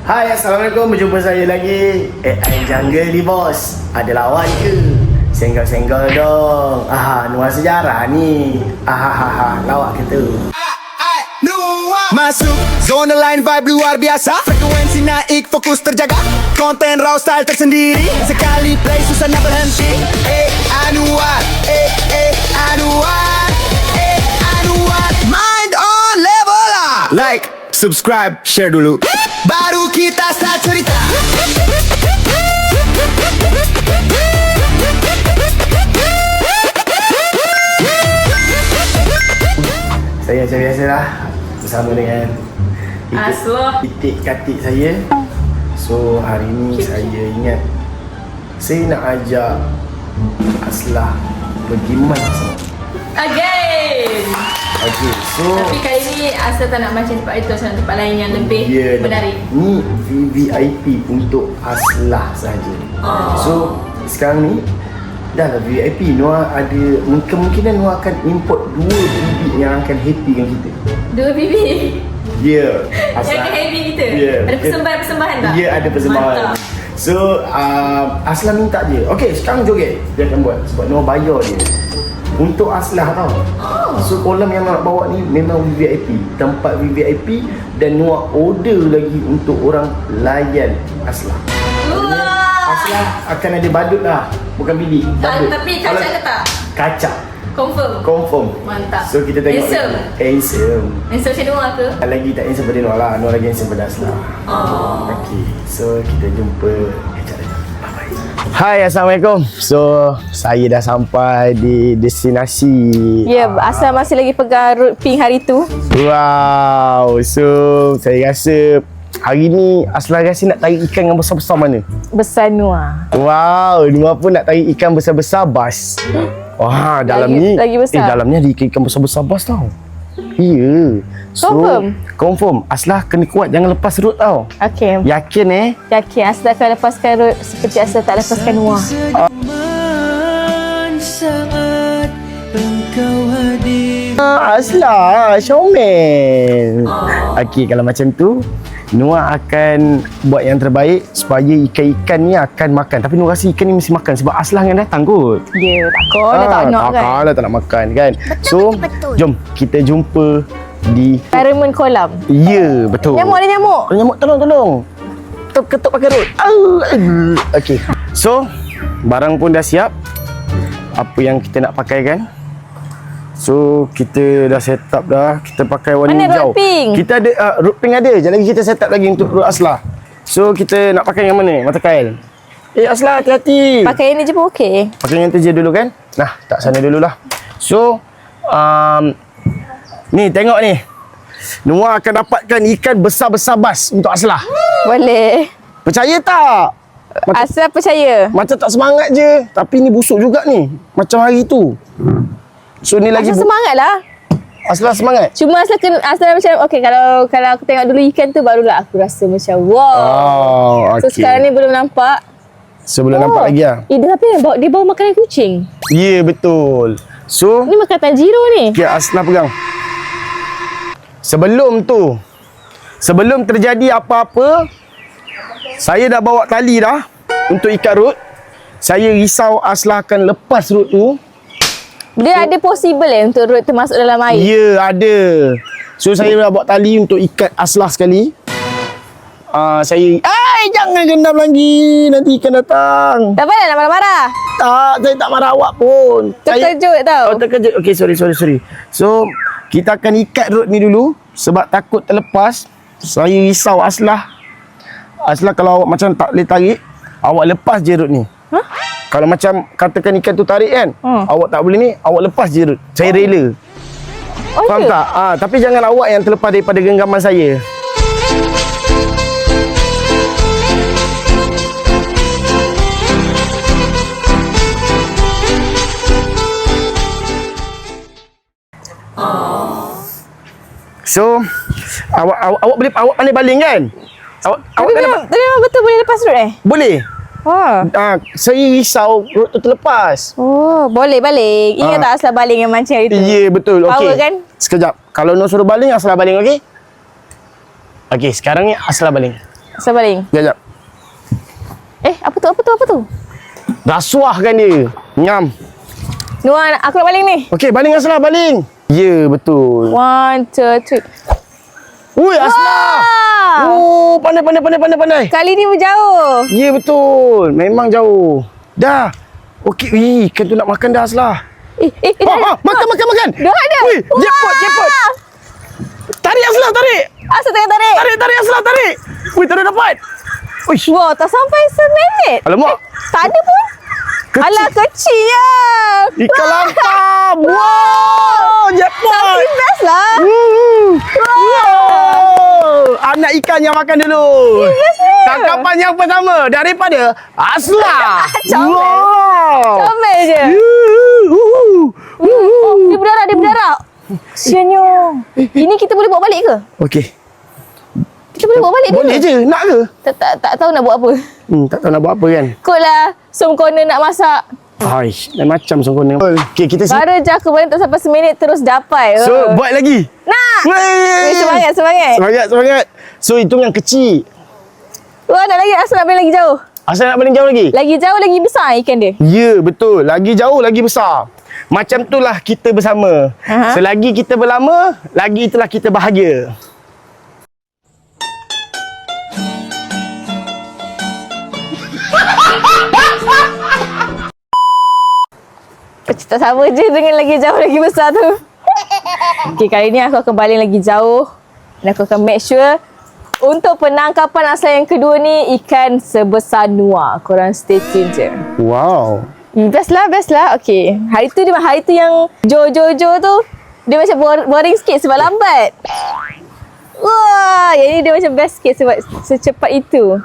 Hai, Assalamualaikum. Berjumpa saya lagi. AI Jungle ni bos. Ada lawan ke? Senggol-senggol dong. Nuan sejarah ni. Lawak kita. Masuk zona lain, vibe luar biasa. Frekuensi naik, fokus terjaga. Konten raw, style tersendiri. Sekali play susah nak berhenti. Anwar, Anwar, Anwar. Mind on level lah. Like, subscribe, share dulu. Baru kita start cerita. Saya macam biasa lah, bersama dengan itik katik saya. So hari ni saya ingat saya nak ajak Aslah pergi mancing. Again. Okay, so Tapi kali ni Asal tak nak mancing tempat itu, Asal nak tempat lain yang lebih menarik. Ni VIP untuk Aslah saja. So sekarang ni dah lah VIP. Noah ada kemungkinan Noah akan import 2 bibit yang akan happykan kita. 2 bibit. Ya, Yang akan happy kita. Ada persembahan-persembahan tak? Ya, ada persembahan. Mantap. So Aslah minta je. Okay, sekarang joget dia akan buat sebab Noah bayar dia untuk Aslah tau. So kolam yang nak bawa ni memang VIP, tempat VIP, dan Noah order lagi untuk orang layan Aslah. Aslah akan ada badut lah, bukan bilik. Badut. Tapi kacak ke tak? Kacak. Confirm. Mantap. So kita tengok. Handsome. Handsome macam Noah ke? Lagi tak handsome pada Noah lah. Noah lagi handsome pada Aslah. Okay, so kita jumpa kejap lagi. Bye-bye. Hai, Assalamualaikum. So saya dah sampai di destinasi. Ya, Asal masih lagi pegang road pink hari tu. Wow. So saya rasa hari ni Aslah rasa nak tarik ikan yang besar-besar mana? Besar Noah. Wow, Noah pun nak tarik ikan besar-besar bass. Wah, dalam ni lagi besar. dalamnya ada ikan besar-besar bass tau. Ya. So, confirm. Aslah kena kuat, jangan lepas root tau. Okay. Yakin Yakin Asal akan lepaskan road seperti Asal tak lepaskan Noah. Saat engkau hadir. Aslah, showman. Okay, kalau macam tu Noah akan buat yang terbaik supaya ikan-ikan ni akan makan. Tapi Noah rasa ikan ni mesti makan sebab Aslah yang datang kot. Ya, takut dia tak nak kan. Takkanlah tak nak makan kan. Betul. Jom kita jumpa di Environment kolam. Ya, betul. Nyamuk ada nyamuk. Nyamuk, tolong. Ketuk pakai root. Okay. So, barang pun dah siap. Apa yang kita nak pakai kan? So, kita dah set up dah. Kita pakai warna hijau. Mana root pink? Kita ada, root pink ada. Sekejap lagi kita set up lagi untuk root Aslah. So, kita nak pakai yang mana? Mata kail. Aslah, hati-hati. Pakai yang ni je pun okey. Pakai yang tu je dulu kan? Nah, tak sana dululah. So, ni tengok ni. Noah akan dapatkan ikan besar-besar bass untuk Aslah. Boleh. Percaya tak? Asal percaya. Macam tak semangat je. Tapi ni busuk juga ni. Macam hari tu. So ni lagi Asal semangat lah. Aslah semangat. Cuma Asal macam okey, kalau aku tengok dulu ikan tu barulah aku rasa macam wow. Okay. So sekarang ni belum nampak. So belum nampak lagi lah. Tapi dia bawa makanan kucing. Ya, betul. So Ni makan Tanjiro ni. okay, Aslah pegang. Sebelum terjadi apa-apa, saya dah bawa tali dah untuk ikat root. Saya risau Aslah akan lepas root tu. Dia ada possible untuk root termasuk dalam air. Ya, ada. So saya dah bawa tali untuk ikat Aslah sekali. Jangan gendam lagi, nanti ikan datang. Tak payah nak marah-marah. Tak, saya tak marah awak pun. Terkejut tau. Terkejut. Okay, sorry. So, kita akan ikat root ni dulu sebab takut terlepas. Saya risau Aslah. Aslah kalau awak macam tak boleh tarik, awak lepas je root ni. Kalau macam katakan ikan tu tarik kan, awak tak boleh ni, awak lepas je root. Saya rela. Faham tak? Tapi jangan awak yang terlepas daripada genggaman saya. So, awak pandai baling kan? Awak Tapi betul boleh lepas root boleh. Wah. Saya risau road tu terlepas. Oh, boleh balik. Ingat tak Aslah baling yang mancing hari tu? Ya, betul. Okey. Power kan? Sekejap. Kalau nak suruh baling, Aslah baling, okey? Okey, sekarang ni Aslah baling. Asal baling. Sekejap. Apa tu? Rasuahkan dia. Ngam. Noah, aku nak baling ni. Okey, baling Aslah, baling. Ya, betul. 1, 2, 3. Ui, Aslah. Oh, pandai. Kali ni berjauh. Ya, betul. Memang jauh. Dah. Okey, ikan tu nak makan dah, Aslah. Makan. Dah ada. Ui, jackpot. Tarik Aslah, tarik. Asal tengah tarik. Tarik Aslah, tarik. Ui, tak ada dapat. Uish. Wow, tak sampai seminit. Alamak. Tak ada pun. Kecil. Alah, kecilnya. Ikan lantam. Wow, jackpot. Tapi best lah. Wow. Anak ikan yang makan dulu. Bestnya. Tangkapan yang pertama daripada Aslah. Comel. Wow. Comel je. Dia berdarah. Kesiannya. Ini kita boleh bawa balik ke? Okey. Kita boleh bawa balik Boleh dulu? je. Nak ke? Tak tahu nak buat apa. Tak tahu nak buat apa kan. Kot lah. Som corner nak masak. Aish, lain macam songkong. Okey, kita Baru je aku balik tak sampai seminit terus dapat. So, buat lagi. Nak. Wey. Semangat. Semangat. So, itu yang kecil. Wah, nak lagi. Asal nak balik lagi jauh. Asal nak paling jauh lagi? Lagi jauh, lagi besar ikan dia. Ya, betul. Lagi jauh, lagi besar. Macam itulah kita bersama. Aha. Selagi kita berlama, lagi itulah kita bahagia. Tak sama je dengan lagi jauh, lagi besar tu. Okay, kali ni aku akan baling lagi jauh. Dan aku akan make sure untuk penangkapan Aslah yang kedua ni ikan sebesar Noah. Korang stay tune je. Wow. Best lah. Okay. Hari tu yang Jo tu, dia macam boring sikit sebab lambat. Wah, yang ni dia macam best sikit sebab secepat itu.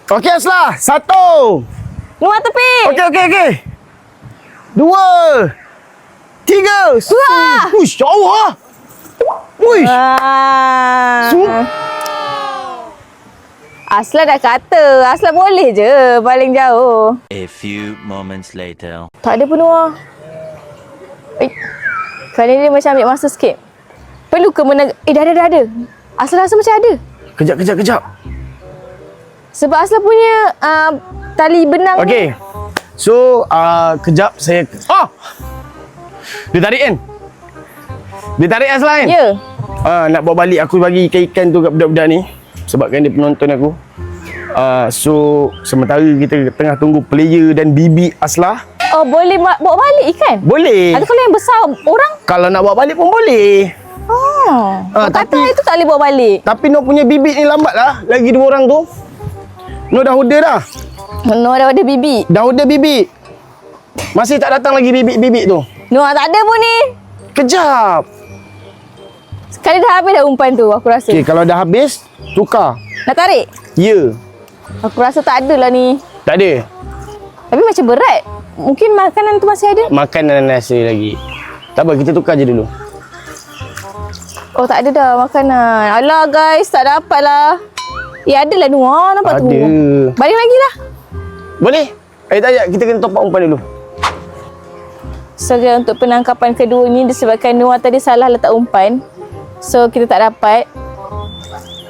Okey, Aslah. 1. Noah tepi. Okey. 2. 3. Wah. Uish, jauh ah. Uish. Wah. Sum- Aslah dah kata, Aslah boleh je paling jauh. A few moments later. Tak ada pun Noah. Kali ni dia macam ambil masa sikit. Perlu ke dah ada. Aslah rasa macam ada. Kejap. Sebab Aslah punya tali benang Okey. So, kejap saya... Dia tarik kan? Dia tarik Aslah kan? Ya. Nak bawa balik aku bagi ikan-ikan tu kat budak-budak ni. Sebabkan dia penonton aku. So, sementara kita tengah tunggu player dan bibi Aslah. Oh, boleh bawa balik ikan? Boleh. Atau kalau yang besar orang? Kalau nak bawa balik pun boleh. Kau kata tapi- itu tak boleh bawa balik. Tapi Noh punya bibit ni lambat lah. Lagi 2 orang tu. Noh dah order dah. Noah dah ada bibi. Dah order bibit. Masih tak datang lagi bibit-bibit tu. Noah tak ada pun ni. Kejap. Sekali dah habis dah umpan tu aku rasa. Okey, kalau dah habis, tukar. Nak tarik? Ya. Aku rasa tak ada lah ni. Tak ada. Tapi macam berat. Mungkin makanan tu masih ada. Makanan nasi lagi. Tak apa, kita tukar je dulu. Oh, tak ada dah makanan. Alah guys, tak dapat lah. Ada lah Noah, nampak tu. Ada. Balik lagi lah. Boleh? Tak payah. Kita kena top up umpan dulu. So, untuk penangkapan kedua ni disebabkan Noah tadi salah letak umpan. So, kita tak dapat.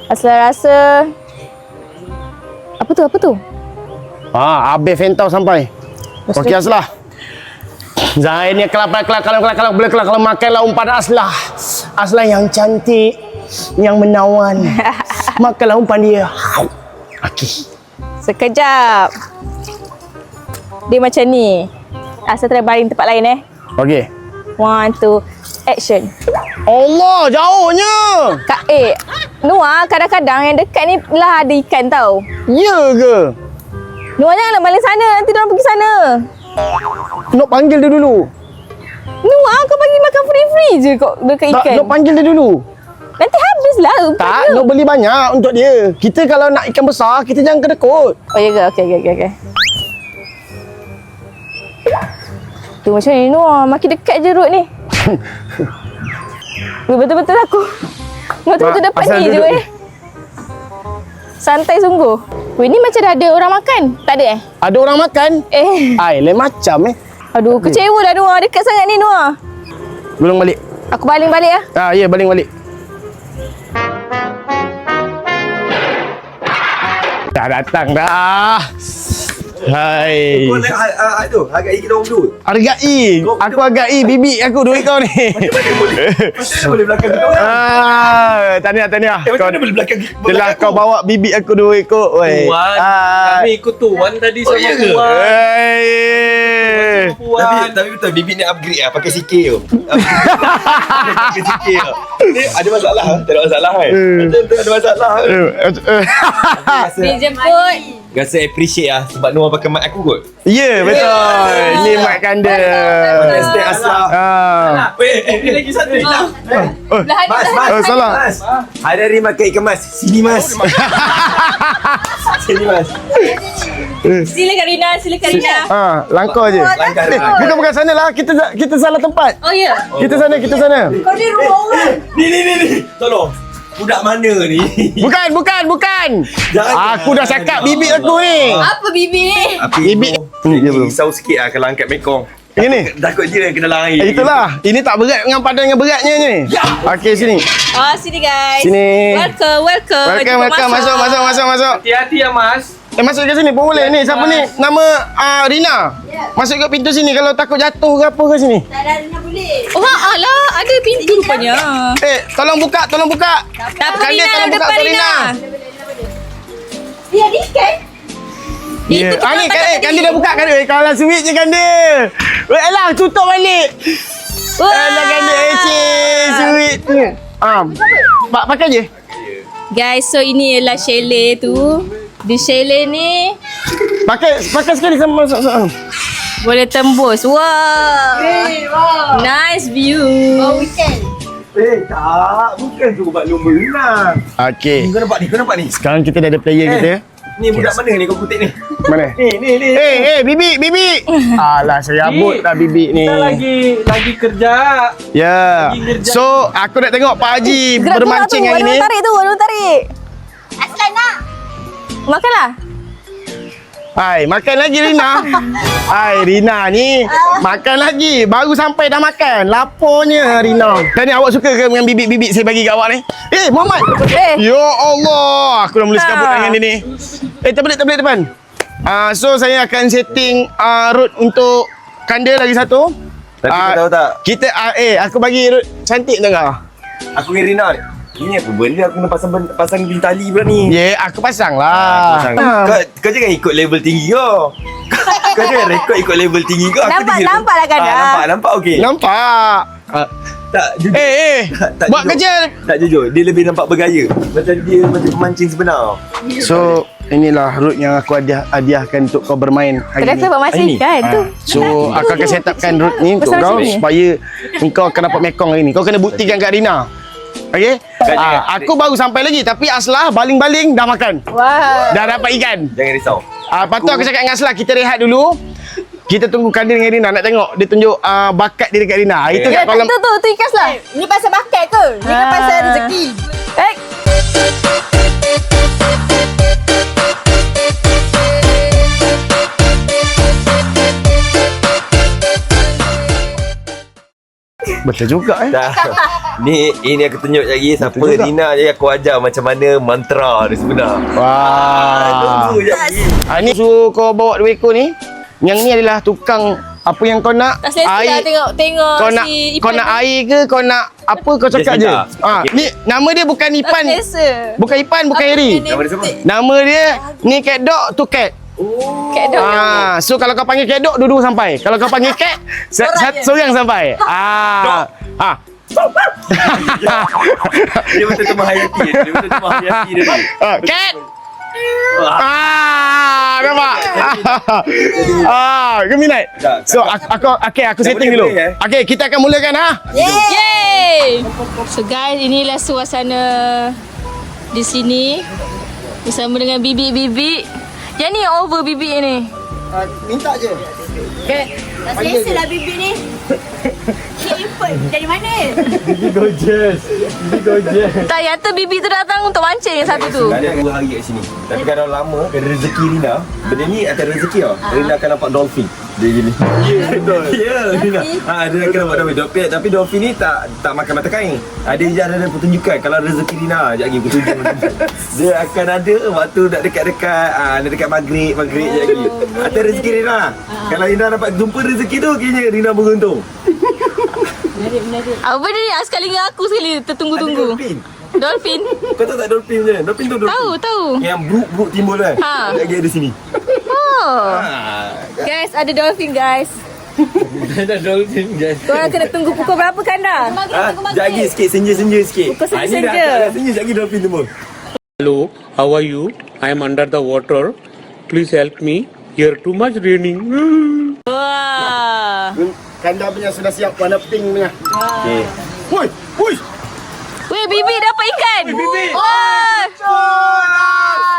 Asal rasa... Apa tu? Habis Fentau sampai. Okey, Aslah. Zain ni kalau makanlah umpan Aslah. Aslah yang cantik, yang menawan. Makanlah umpan dia. Okey. Sekejap. Dia macam ni. Asal try baling tempat lain Okey. 1, 2, action. Allah, jauhnya. Noah, kadang-kadang yang dekat ni lah ada ikan tau. Ya ke? Noah janganlah baling sana, nanti diorang pergi sana. Nak panggil dia dulu. Noah, kau bagi makan free-free je kau dekat Tak, ikan. nak panggil dia dulu. Nanti habislah. Tak, nak beli banyak untuk dia. Kita kalau nak ikan besar, kita jangan kedekut. Oh, ya ke? Okey. Tu macam ni Noah, makin dekat je rut ni. Betul-betul aku. Betul-betul dapat Asal ni je duduk ni. Santai sungguh. Weh, ni macam dah ada orang makan. Tak ada Ada orang makan? Ai, lain macam Aduh, kecewa dah Noah. Dekat sangat ni Noah. Gulung balik. Aku baling balik lah. Ya, baling balik. Dah datang dah. Hai. Kau nak hargai kita orang berdua. Hargai. Aku hargai bibik aku duit kau ni. Macam mana boleh belakang kita orang? Tahniah. Macam mana boleh belakang kita? Telah kau bawa bibik aku dua ekor. Weh. Tuan, kami ikut tuan tadi sama ya ke? tuan. Hey. Tapi betul bibik ni upgrade lah pakai CK tu. Pakai CK tu. Ni ada masalah tak ada masalah kan? Betul ada masalah. Dijemput. Rasa appreciate lah sebab Noah pakai mic aku kot. Ya, betul. Ni mic kanda. Hashtag aslah. Weh, ni lagi satu. Oh, salah. Mas. Hari-hari makan ikan mas. Sini mas. Sini mas. Silakan Rina. Langkau je. Bukan sana lah. Kita salah tempat. Oh ya. Kita sana. Kau ni rumah orang. Ni. Tolong. Budak mana ni? Bukan. Jangan. Aku dah cakap bibik aku ni. Apa bibi ni? Bibik. Dia risau sikit lah kalau angkat mekong. Ini. Takut je ke dalam air. Itulah. Ini tak berat dengan padan yang beratnya ni. Okey, sini. Oh, sini guys. Sini. Welcome. Welcome. Masuk. Hati-hati ya mas. Masuk ke sini pun boleh ni. Siapa ni? Nama Rina. Masuk ke pintu sini kalau takut jatuh ke apa ke sini. Oh, alah, ada pintu rupanya. Tolong buka. Tapi Kanda, Rina tolong buka depan untuk Rina. Ya. Itu kita Ni patut Kanda tadi. dah buka Kanda. Kalau sweet je Kanda. Elah, tutup balik. Elah Kanda. Sweet. Pakai je. Guys, so ini ialah chalet tu. Di chalet ni Pakai sekali sama. boleh tembus. Wow. Nice view. Tak. Bukan tu buat lomba renang. Okey. Kau nampak ni? Sekarang kita dah ada player kita. Ni budak mana ni kau kutip ni? Mana? Ni. Bibik. Alah, saya abut dah bibik ni. Kita lagi kerja. Ya. So, aku nak tengok Pak Haji bermancing hari ni. Warna tarik. Aslan nak. Makanlah. Hai, makan lagi Rina. Hai, Rina ni makan lagi. Baru sampai dah makan. Lapornya Rina. Tadi awak suka ke dengan bibik-bibik saya bagi kat awak ni? Muhammad. Ya Allah, aku dah mula sekabut dengan dia ni. Tablet depan. So saya akan setting route untuk Kanda lagi satu. Tapi kau tahu tak? Kita aku bagi route cantik tu kau. Aku dengan Rina ni. Ini apa benda aku nak pasang di tali pula ni. Ya, aku pasang lah. Kau jangan ikut level tinggi kau. Kau jangan rekod ikut level tinggi kau. Nampak lah kan dah. Nampak okey. Nampak. Tak jujur. Tak Buat jujur. kerja. Tak jujur. Dia lebih nampak bergaya. Macam dia macam pemancing sebenar. So, inilah route yang aku hadiahkan untuk kau bermain hari Kedai ni. tu masih Hari ni? kan tu. So, aku akan set upkan route ni untuk Pasal kau sini. supaya kau akan dapat mekong hari ni. Kau kena buktikan kat Rina. Okey? Aku baru sampai lagi tapi Aslah baling-baling dah makan. Wah. Dah dapat ikan. Jangan risau. Lepas tu aku cakap dengan Aslah, kita rehat dulu. Kita tunggu Kanda dengan Rina nak tengok dia tunjuk bakat dia dekat Rina. Itu kat kolam. Tu ikas lah. Ni pasal bakat ke? Ni kan pasal rezeki. Betul juga Dah. Ini aku tunjuk lagi siapa Betul juga. Rina je aku ajar macam mana mantra dia sebenar. Wah. Tunggu je lagi. Ni suruh kau bawa 2 ekor ni. Yang ni adalah tukang apa yang kau nak. Tak selesa lah tengok Kau nak si kau Ipan nak tu. air ke kau nak apa kau cakap je. Jasmine. Okay. Ni nama dia bukan Tak Ipan. selesa. Bukan Ipan, bukan Harry. Nama dia siapa? Nama dia ni cat dog tu cat. Kat dok. So kalau kau panggil cat dog dua-dua sampai. Kalau kau panggil cat seorang sampai. Dia betul-betul menghayati. Dia betul-betul menghayati dia ni. Cat. Nampak? Geminat. So aku setting dulu. Okey, kita akan mulakan Yay! So guys, inilah suasana di sini bersama dengan bibik-bibik. Yang ni over bibik ni. Minta je. Tak selesa lah bibik ni. Import dari mana? Bibi gorgeous. Tak, yang tu bibik tu datang untuk mancing yang satu tu. Ada 2 hari kat sini. Tapi kalau lama, ada rezeki Rina. Benda ni akan rezeki tau. Rina akan nampak dolphin. Dia gini. Ya, betul. Ya, Rina. Dia kena buat dolphin. Tapi dolphin ni tak makan mata kain. Dia ada pertunjukan. Kalau rezeki Rina, sekejap lagi pertunjukan. Dia akan ada waktu nak dekat-dekat, nak dekat maghrib sekejap lagi. Ada rezeki Rina. Kalau Rina dapat jumpa rezeki tu, kira Rina beruntung. Apa dia ni? Sekali dengan aku sekali tertunggu-tunggu. Ada dolphin. Dolphin. Kau tahu tak dolphin je? Dolphin tu dolphin. Tahu. Yang bruk-bruk timbul kan? Ha. Lagi ada sini. Oh. Guys, ada dolphin guys. Ada dolphin guys. Korang kena tunggu pukul berapa Kanda? Sekejap lagi sikit, senja-senja sikit. Pukul senja-senja. Ni dah senja, sekejap lagi dolphin timbul. Hello, how are you? I am under the water. Please help me. Here too much raining. Wah. Kanda punya sudah siap warna pink punya. Okay. Woi, woi. Weh, Bibi dapat ikan. Bibi. Oh.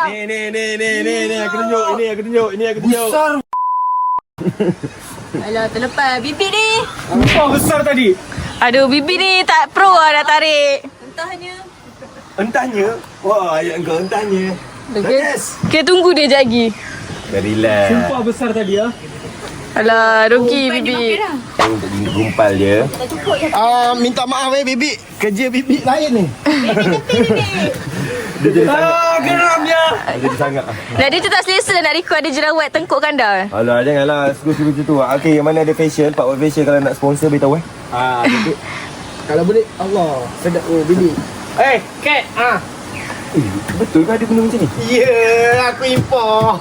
Ni aku tunjuk. Ini aku tunjuk. Besar. Alah, terlepas. Bibi ni. Oh, besar tadi. Aduh, Bibi ni tak pro lah nak tarik. Entahnya. Wah, ayat kau entahnya. Yes. Kita tunggu dia sekejap lagi. Relax. Sumpah besar tadi ya. Alah, rugi Bibi. Untuk gumpal je. Minta maaf Bibi. Kerja Bibi lain ni. Dia jadi sangat. Geramnya. Dia jadi sangat. Nak dia tu tak selesa nak record ada jerawat tengkuk Kanda. Alah, janganlah suka-suka macam tu. Okey, yang mana ada facial, Pak buat facial kalau nak sponsor beritahu Bibi. Kalau boleh, Allah. Sedap Bibi. Cat. Betul ke ada benda macam ni? Ya, aku import.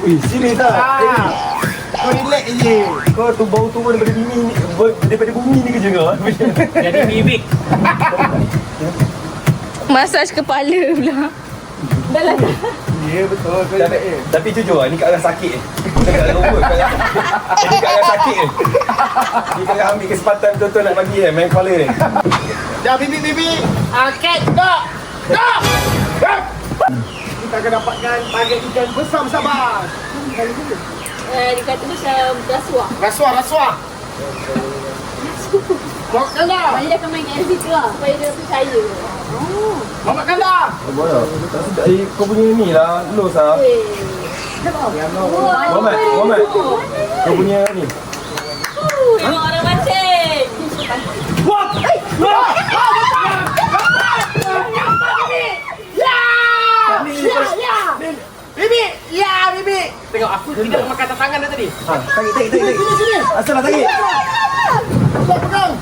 Ui, serius tak? Kau relax je. Kau tu bau turun daripada bumi ni kerja kau. Jadi bibik. Masaj kepala pula. Dah lah. Ya, betul. Tapi jujur, ni kat arah sakit. Kat arah rumput. Ni kat arah sakit. Ni tengah ambil kesempatan betul-betul nak bagi main collar ni. Dah Bibi. Cat, dok. Kita akan dapatkan target ikan besar-besar bas. Dia kata macam rasuah. Rasuah. Bawa Kanda. Dia akan main kat situ lah. Supaya dia percaya. Bawa Kanda. Boleh. Tak sedap. Kau punya ni lah. Los lah. Muhammad. Kau punya ni. Tengok orang mancing. Bibi. Tengok aku tidak memakai tangan dah tadi. Tarik. Asal lah tarik.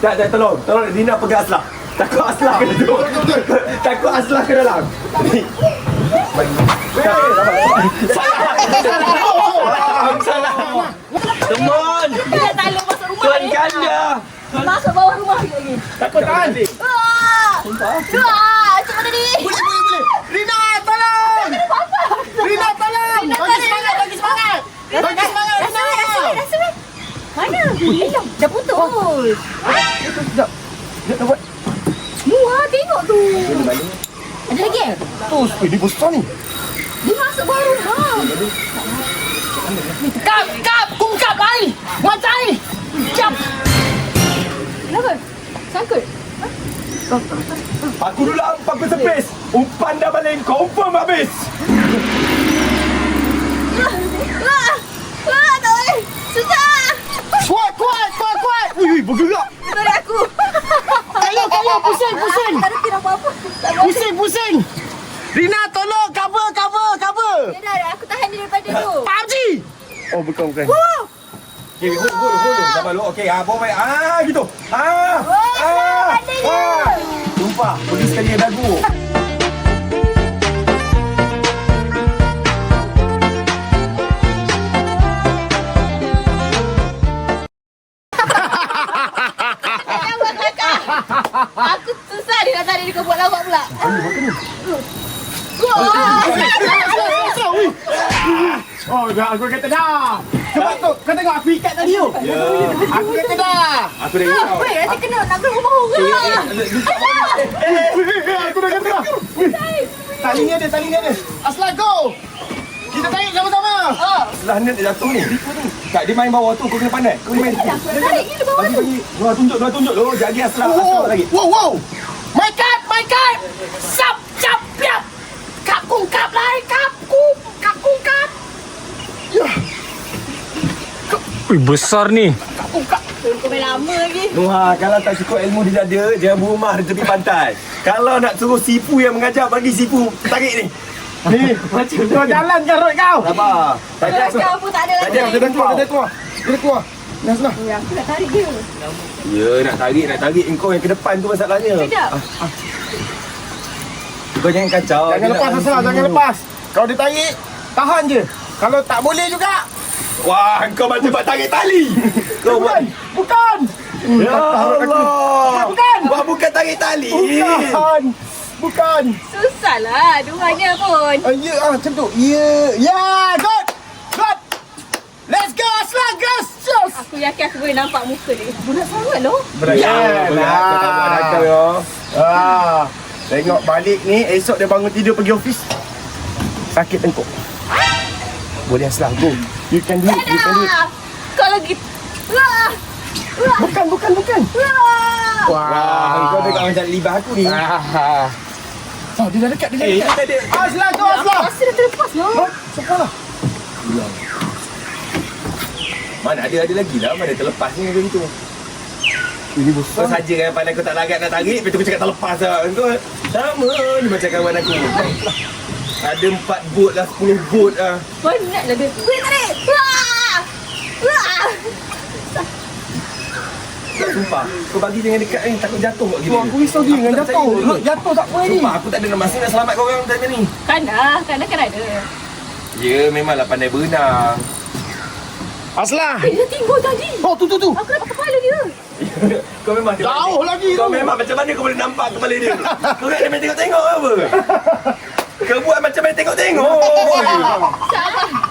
Tak, tolong. Rina pegang aslah. Takut aslah ke dalam. Takut aslah ke dalam. Salah. Teman. Dia tak boleh masuk rumah Tuan ni. Kanda. Masuk bawah rumah lagi. Takut tahan. Cuma tadi. Boleh. Rina, tolong. Rina, tolong. Bagi semangat. Rina. Mana? Dah putus. Dia buat. Wah, tengok tu. Ada lagi? Ini besar ni. Dia masuk bawah rumah. Kap, kungkap air. Macam air. Jap. Kenapa? Sangkut? Aku dulu ampak ke space. Umpan dah balik. Confirm habis. Tak boleh. Susah. Kuat. Ui, bergerak. Sorry aku. Kayu, pusing. Tak ada kira apa-apa. Pusing. Rina, tolong. Cover. Dah, aku tahan dia daripada tu. PUBG. Oh, bukan. Okay, hold. Sabar dulu. Okay, bawa baik. Gitu. Sumpah, pergi sekali yang dagu. Aku susah dia nak tarik dia kau buat lawak pula. Oh, dah aku kata dah. Sebab tu kau tengok aku ikat tadi tu. Aku kata dah. Aku dah risau. Weh, nanti kena nak ke rumah orang. Aku dah kata dah. Talinya ada. Aslan go. Kita tarik sama-sama. Setelah net dia jatuh ni. Kak, dia main bawah tu. Kau kena pandai. Kau main. Tarik ni ke bawah tu. Bagi. Dua tunjuk dulu. Jadi aslah lagi. Wow. My cut. Sap. Piap. Kap kungkap lai. Kap kungkap. Ya. Ui, besar ni. Kau main lama lagi. Nuha, kalau tak cukup ilmu dia ada, jangan berumah di tepi pantai. Kalau nak suruh sifu yang mengajar, bagi sifu tarik ni. Ni, macam kau jalan kan rot kau. Sabar. Kau pun tak ada lagi. Dia dah keluar, dia keluar. Dia keluar. Nas lah. Ya, aku nak tarik dia. Ya, nak tarik. Engkau yang ke depan tu masalahnya. Sekejap. Kau jangan kacau. Jangan lepas Aslah, jangan lepas. Kalau dia tarik, tahan je. Kalau tak boleh juga. Wah, kau macam buat tarik tali. Kau buat. Bukan. Ya Allah. Bukan. Wah, bukan tarik tali. Bukan. Susah lah. Duanya pun. Ya, macam tu. Ya. Ya, good. Good. Let's go, Aslah. Gas. Just. Aku yakin aku boleh nampak muka dia. Budak sangat loh. Berat. Kau ya. Tengok balik ni, esok dia bangun tidur pergi office. Sakit tengkuk. Boleh Aslah, go. You can do it, you can do it. Kalau gitu. Wah. Bukan. Wah. Wah, kau dekat macam libah aku ni. Oh, dia dah dekat, dia dah dekat. Aslah, go Aslah. Rasa dah terlepas loh. Sekolah. Mana ada lagi lah. Mana terlepas ni macam tu. Ini Kau besar. saja kan pandai kau tak larat nak tarik. Lepas tu kau cakap terlepas lah. Kau sama ni macam kawan aku. Ada 4 bot lah, 10 bot lah. Penat lah dia. Boleh tarik. Wah. Wah. Sumpah, kau bagi jangan dekat ni. Takut jatuh kat gini. Aku risau dia dengan jatuh. Jatuh tak apa ni. Sumpah, aku tak ada nak masa nak selamat kau orang macam ni. Kan ada. Ya, memanglah pandai berenang. Aslah. Dia tinggal tadi. Oh, tu. Aku nampak kepala dia. Kau memang Jauh lagi Kau tu. memang macam mana kau boleh nampak kepala dia? Kau nak main tengok-tengok ke apa? Kau buat macam main tengok-tengok.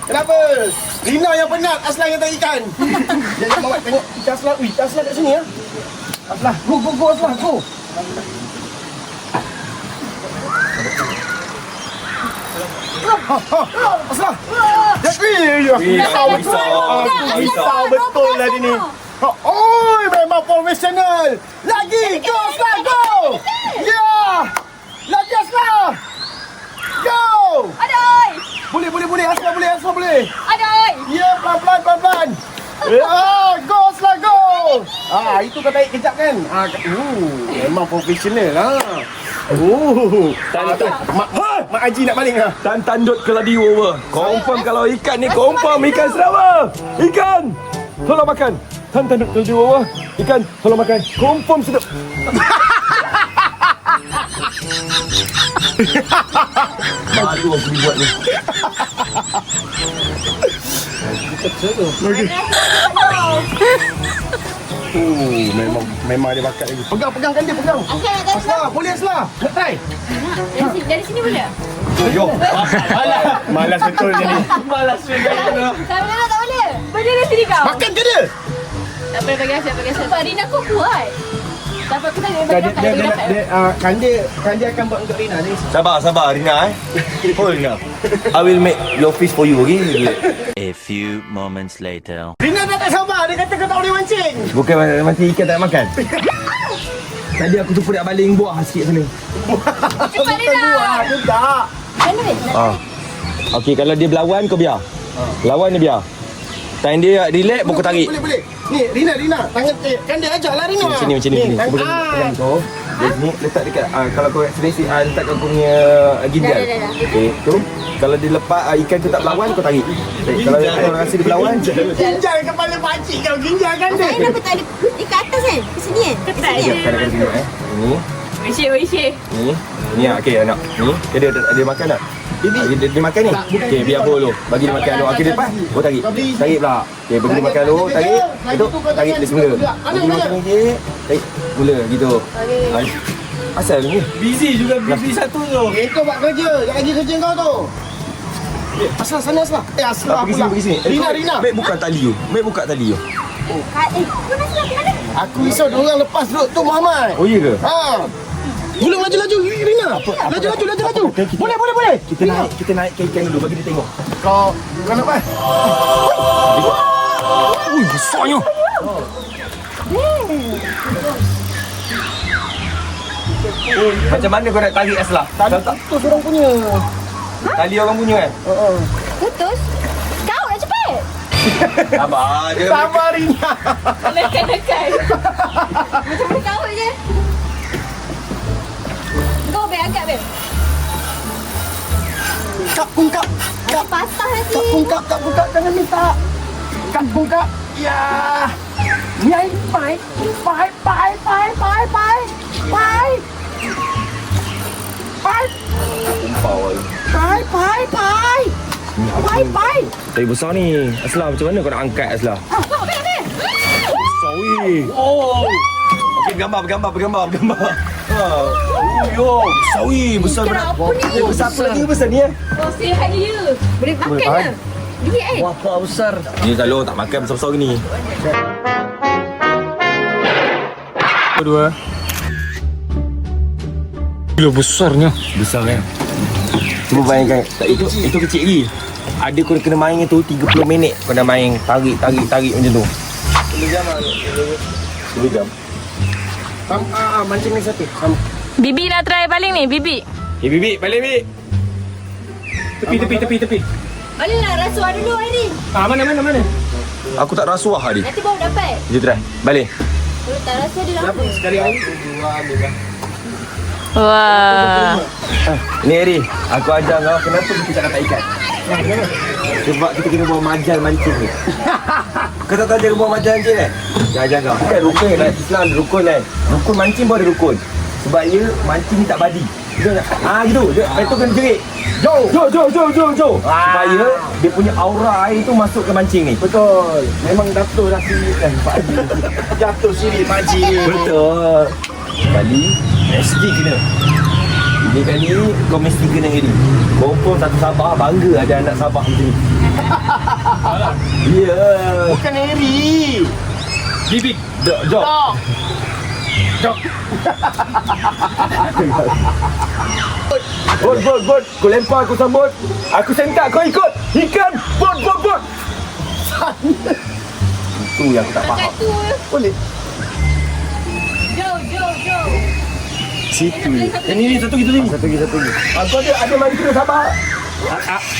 Kenapa? Rina yang penat, Aslah yang tak ikan. Jangan bawa tengok ikan Aslah. Ui, ikan Aslah kat sini ya. Aslah, go Aslah, go. Aslah. Risau betul lah dia ni. Oh, memang profesional. Lagi, go Aslah, go. Ya. Lagi Aslah. Go. Aduh. Boleh, Aslah boleh. Aduh. Ya, pelan-pelan. Go Aslah, go. Itu kau tarik kejap kan? Memang profesional lah. Mak Haji nak baling lah. Dan tandut keladi over. Confirm kalau ikan ni confirm ikan seraba. Ikan. Tolong makan. Dan tandut keladi over. Ikan. Tolong makan. Confirm sedap. Malu aku buat ni. Memang dia bakat lagi. Pegang kan dia, pegang. Aslah, boleh Aslah. Nak try? Dari sini boleh? Yo. Malas betul dia ni. Tak boleh. Berdiri sini kau. Makan ke dia? Tak boleh bagi hasil. Pak Rina kau kuat. Tapi aku tak boleh bagi Kan dia akan buat untuk Rina ni. Sabar Rina Hold Rina. I will make your fish for you, okay? A few moments later. Rina dah tak sabar. Dia kata kau tak boleh mancing. Bukan macam ikan tak makan. Tadi aku jumpa nak baling buah sikit sana. Cepat Rina. Dia tak. Okey, kalau dia berlawan kau biar. Lawan dia biar. Time dia relax pun kau tarik. Boleh. Ni, Rina. Tangan kan dia ajaklah Rina. Macam ni. Pegang kau. Dia ni letak dekat kalau kau selesai letak kau punya ginjal. Dah. Okey, tu. Kalau dia lepas ikan tu tak berlawan kau tarik. Kalau kau rasa dia berlawan, Ginjal kepala pakcik kau. Ginjal kan dia. Kenapa tak ada di kat atas kan? Ke sini kan? Ketat je. kadang-kadang tengok Ni. Wishi. Ni okey anak. Ni dia makan tak? Dia makan ni. Okey, biar dulu. Bagi dia makan dulu. Okey, dia lepas. Kau tarik. Tarik pula. Okey, bagi dia makan dulu. Tarik. Itu tarik dia semula. Bagi dia makan sikit. Tarik. Mula gitu. Asal ni. Busy satu tu. Kau buat kerja. Yang lagi kerja kau tu. Aslah sana Aslah. Aslah Pergi sini. Rina. Baik buka tali tu. Kau nak siap ke mana? Aku risau dia orang lepas duduk tu Muhammad. Oh, iya ke? Belum laju Rina. Laju. Boleh. Kita naik ke ikan dulu bagi dia tengok. Kau nampak? Ui, besarnya. Macam mana kau nak tarik Aslah? Tak. Tu orang punya. Tali orang punya kan? Putus? Kau nak cepat? Sabar je. Sabar Rina. Nekan-nekan. Macam mana kau je? Kau Beb, agak Beb. Kap bungkap. Nanti patah nanti. Kap bungkap. Jangan minta. Kap bungkap. Ya. Nyai, pai. Pai. Kumpau. Pai. Tapi besar ni. Aslah macam mana kau nak angkat Aslah? Kau Beb, Beb. Besar weh. Oh. Okey, bergambar. Ha. Yo, besar weh. Besar berat. Besar apa lagi besar ni? Oh, sihat dia. Boleh makan ke? Biji Wah, besar. Dia selalu tak makan besar-besar gini. Kedua. Gila besarnya. Besar kan? Cuba bayangkan. Itu kecil lagi. Ada kau kena main tu 30 minit. Kau dah main tarik macam tu. 10 jam. Mancing ni satu. Bibi nak try baling ni, Bibi. Bibi, balik Bibi. Tepi. Baliklah rasuah dulu hari ni. Mana? Aku tak rasuah hari. Nanti baru dapat. Dia try. Balik. Kalau tak rasuah dia lama. Sekali hari. Wah. Ni Eri, aku ajar kau kenapa kita tak dapat ikan. Sebab kita kena bawa majal mancing ni. Kau tak tahu cara bawa majal mancing kan? Dia ajar kau. Bukan rukun kan? Islam ada rukun kan? Rukun mancing pun ada rukun. Sebab dia mancing ni tak badi. Gitu. Itu kena jerit. Jo. Supaya dia punya aura air tu masuk ke mancing ni. Betul. Memang jatuh dah sini kan Pak Haji. Jatuh sini mancing ni. Betul. Kali mesti kena. Ini kali kau mesti kena Eri. Confirm satu Sabah bangga ada anak Sabah macam ni. Ya. Bukan Eri. Bibi. Jom. Bot. Kau lempar, aku sambut. Aku sentak, kau ikut. Ikan. Bot. Itu yang aku tak faham. Tu. Boleh. Jom. Situ. Ini satu lagi. Aku ada mancing Sabah.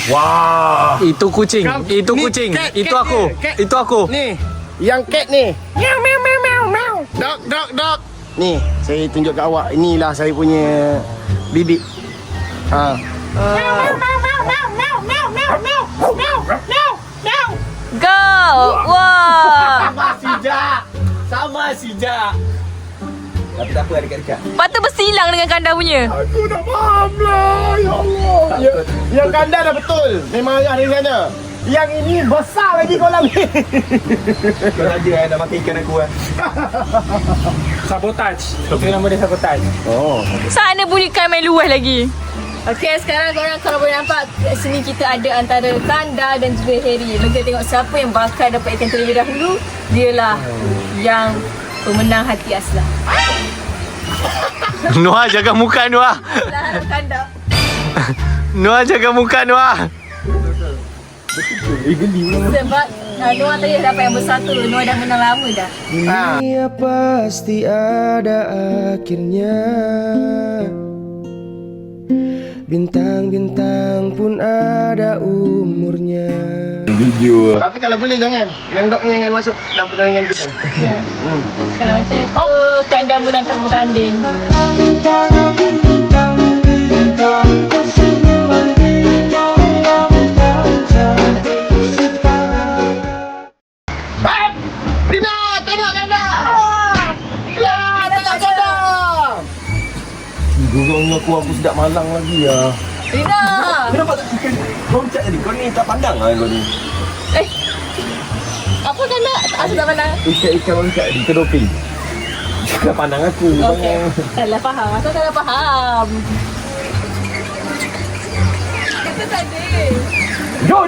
Wah. Itu kucing. Itu Ni, kucing. cat, Itu cat aku. ni, cat. Itu aku. Ni, yang cat ni. Meow. Dog. Ni, saya tunjuk kat awak. Inilah saya punya bibik. Ha. Go. Wah. Sama sijak. Tapi tak apa, dekat-dekat. Lepas tu bersilang dengan kandang punya. Aku tak faham lah. Ya Allah. Yang kandang dah betul. Memang ada di sana. Yang ini besar lagi kolam ni. Kau saja nak makan ikan aku kan. Sabotage. Itu nama dia sabotage. Oh. Sana boleh ikan main luas lagi. Okey, sekarang korang kalau boleh nampak kat sini kita ada antara Kanda dan juga Harry. Kita tengok siapa yang bakal dapat ikan terlebih dahulu. Dialah yang pemenang hati Aslah. Noah jaga muka Noah. Aslah Kanda. Noah jaga muka Noah. Sebab Noah tadi dah dapat yang besar tu. Noah dah menang lama dah. Dunia pasti ada akhirnya. Bintang-bintang pun ada umurnya. Video. Tapi kalau boleh jangan. Yang dognya jangan masuk dalam pertandingan kita. Kalau macam tu, Kanda menangkan bertanding. Rina, tengok Kanda! Ya, tengok Kanda! Gurungnya aku sedap malang lagi ya. Rina! Kenapa tak ikan? Kau ucap tadi, kau ni tak pandang lah kau ni. Apa Kanda? Asal tak pandang? Ikan ucap di kedoping. Jangan pandang aku. Okey. Salah faham. Asal salah faham. Kita tak ada. Jo.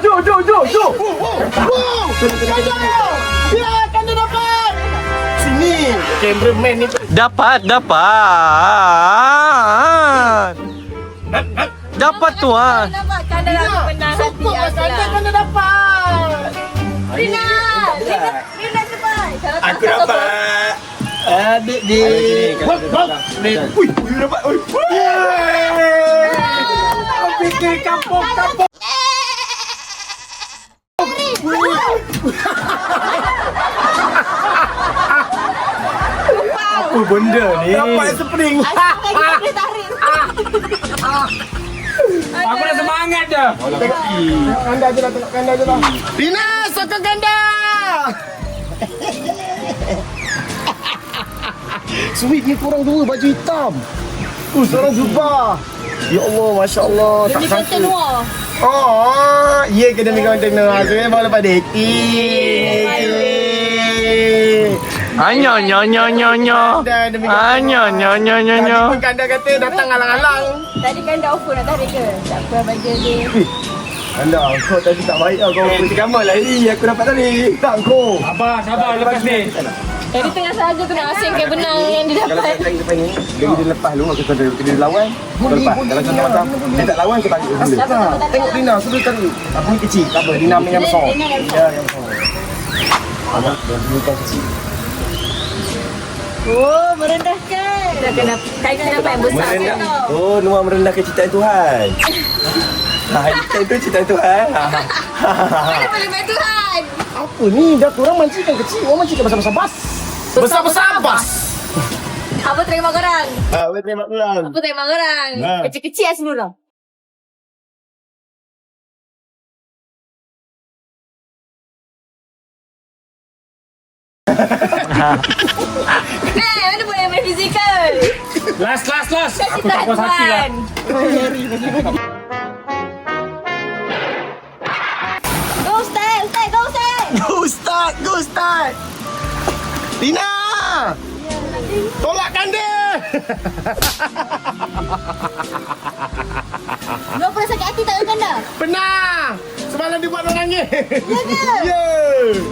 Wow! Kanda! Ya, Kanda dapat! Sini, cameraman ni. Dapat. Dapat tuan. Nampak Kanda dah menang hati Aslah. Kanda dapat! Rina cepat. Kalau tak Aku dapat. Adik dia. Ui, dapat. Ui. Kau fikir kampung. Apa benda ni? Dapat spring. Boleh tarik. Aku dah semangat dah. Kanda je lah, tengok kanda je lah. Rina, sokong kanda. Sweet ni korang dua baju hitam. Seorang jubah. Ya Allah, Masya Allah. Tak Demi sangka. konten Noah. Oh, ya ke demi konten Noah. Saya baru lepas dating. Anyo nyo nyo nyo nyo. Anyo nyo nyo nyo nyo. Tadi pun kanda kata datang alang-alang. Tadi kan dah offer nak tarik ke? Tak apa bagi dia. Kanda, kau tadi tak baik lah kau. Cikamal lah ini. Aku dapat tadi. Tak kau. Sabar lepas ni. Tadi tengah saja tu nak asingkan benang yang dia Kalau dapat. saya tarik depan ni, dia lepas lu. Aku kena lawan. Kau lepas. Kalau contoh macam dia tak lawan, kau tarik dulu. Tengok Rina, suruh tarik. Aku ni kecil, tak apa. Rina yang besar. Ya, yang besar. Anak, dia bukan kecil. Oh, merendahkan. Dah kena kaitkan apa yang besar. Merendah. Oh, Noah merendahkan ciptaan Tuhan. Itu ciptaan Tuhan. Mana boleh buat Tuhan? Apa ni? Dah korang mancingkan kecil. Orang mancingkan besar-besar bas. Besar-besar bas. Apa terima korang? Boleh terima korang. Apa terima korang? Kecil-kecil lah semua. Mana boleh main fizikal? Last. Kasih Aku tak puas hati lah. Go Ustaz, go Ustaz. Go start. Rina! Tolak kanda! Lu pernah sakit hati tak dengan dah? Pernah! Semalam dia buat orang nangis. Ya ke? Ya!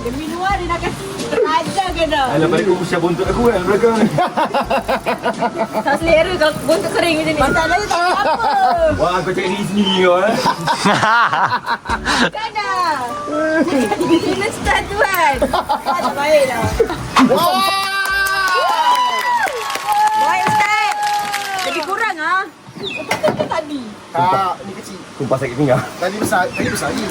Demi luar dia nak kasi ajar ke dah? Alah, balik kau usia buntut aku kan belakang ni. Tak selera kalau buntut kering macam ni. Masalahnya tak apa. Wah, kau cakap diri sendiri kau Kan dah. Ini start Tuhan. Tak baik lah. Baik Ustaz. Jadi kurang ah. Betul tadi. Tak, ni kecil. Sumpah sakit pinggang. Tadi besar ni.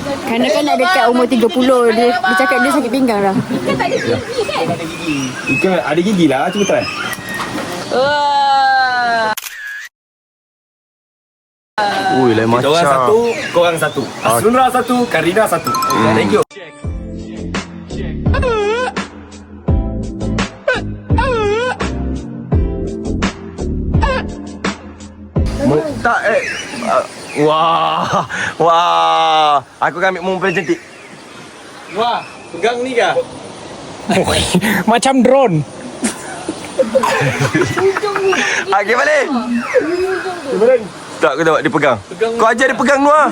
Kerana kan nak dekat umur 30 dia cakap dia sakit pinggang dah. Kan tak ada gigi kan? Ikan ada gigi lah, cuba try. Ui, lain Kita orang satu, korang satu. Asrunra satu, Karina satu. Thank you. Tak Wah. Aku akan ambil momen paling cantik. Wah, pegang ni kah? Macam drone. Okay, balik. Tak, aku tengok dia pegang. Kau ajar dia pegang Noah.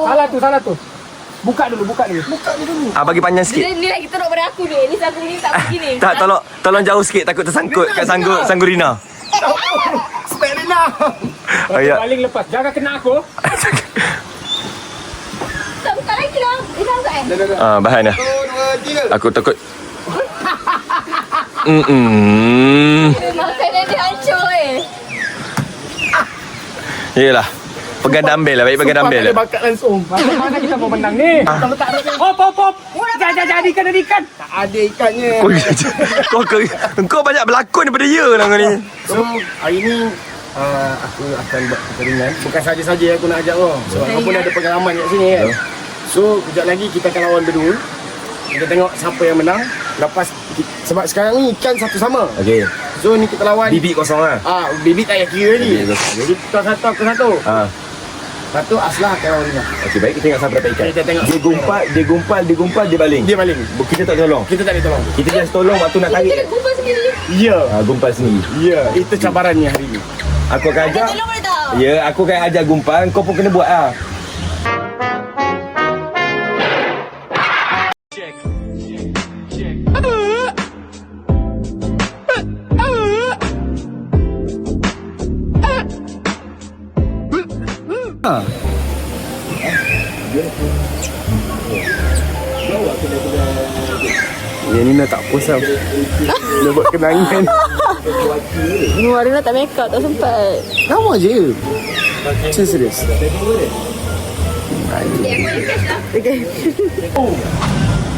Salah tu. Buka dulu. Bagi panjang sikit. Ni lagi teruk pada aku ni. Ni aku ni tak begini. Tak, tolong jauh sikit. Takut tersangkut kat sanggu Rina. Spek Rina! Ya. Paling lepas. Jangan kena aku. Tak buka lagi lah. Dia tak buka Bahan dah. 1, 2, 3. Aku takut. Makanan dia hancur Yelah. Pegang dumbbell lah. Baik pegang dumbbell Ada lah. bakat langsung. Mana kita mau menang ni? Hop. Jangan ikan. Tak ada ikannya. Kau banyak berlakon daripada dia lah kau ni. So, hari ni aku akan buat pertandingan. Bukan saja-saja aku nak ajak kau. Sebab kau pun ada pengalaman kat sini kan. So, kejap lagi kita akan lawan berdua. Kita tengok siapa yang menang. Lepas, sebab sekarang ni ikan satu sama. Okay. So, ni kita lawan. Bibik kosong lah. Bibit tak payah kira ni. Bibit Jadi, kau satu, aku satu. Satu, Aslah akan lawan Rina. Okay, baik. Kita tengok siapa dapat ikan. Kita tengok. Dia gumpal, dia baling. Dia baling. Kita tak tolong. Kita tak boleh tolong. Kita just tolong waktu nak tarik. Kumpul sendiri. Ya. Gumpal sendiri. Ya. Itu cabarannya hari ni. Aku akan ajak. Tolong boleh tak? Ya, aku akan ajar gumpal. Kau pun kena buat lah. Yang ni nak tak puas tau. Dia buat kenangan. Noah Rina tak make up. Tak sempat. Lawa je. Serius.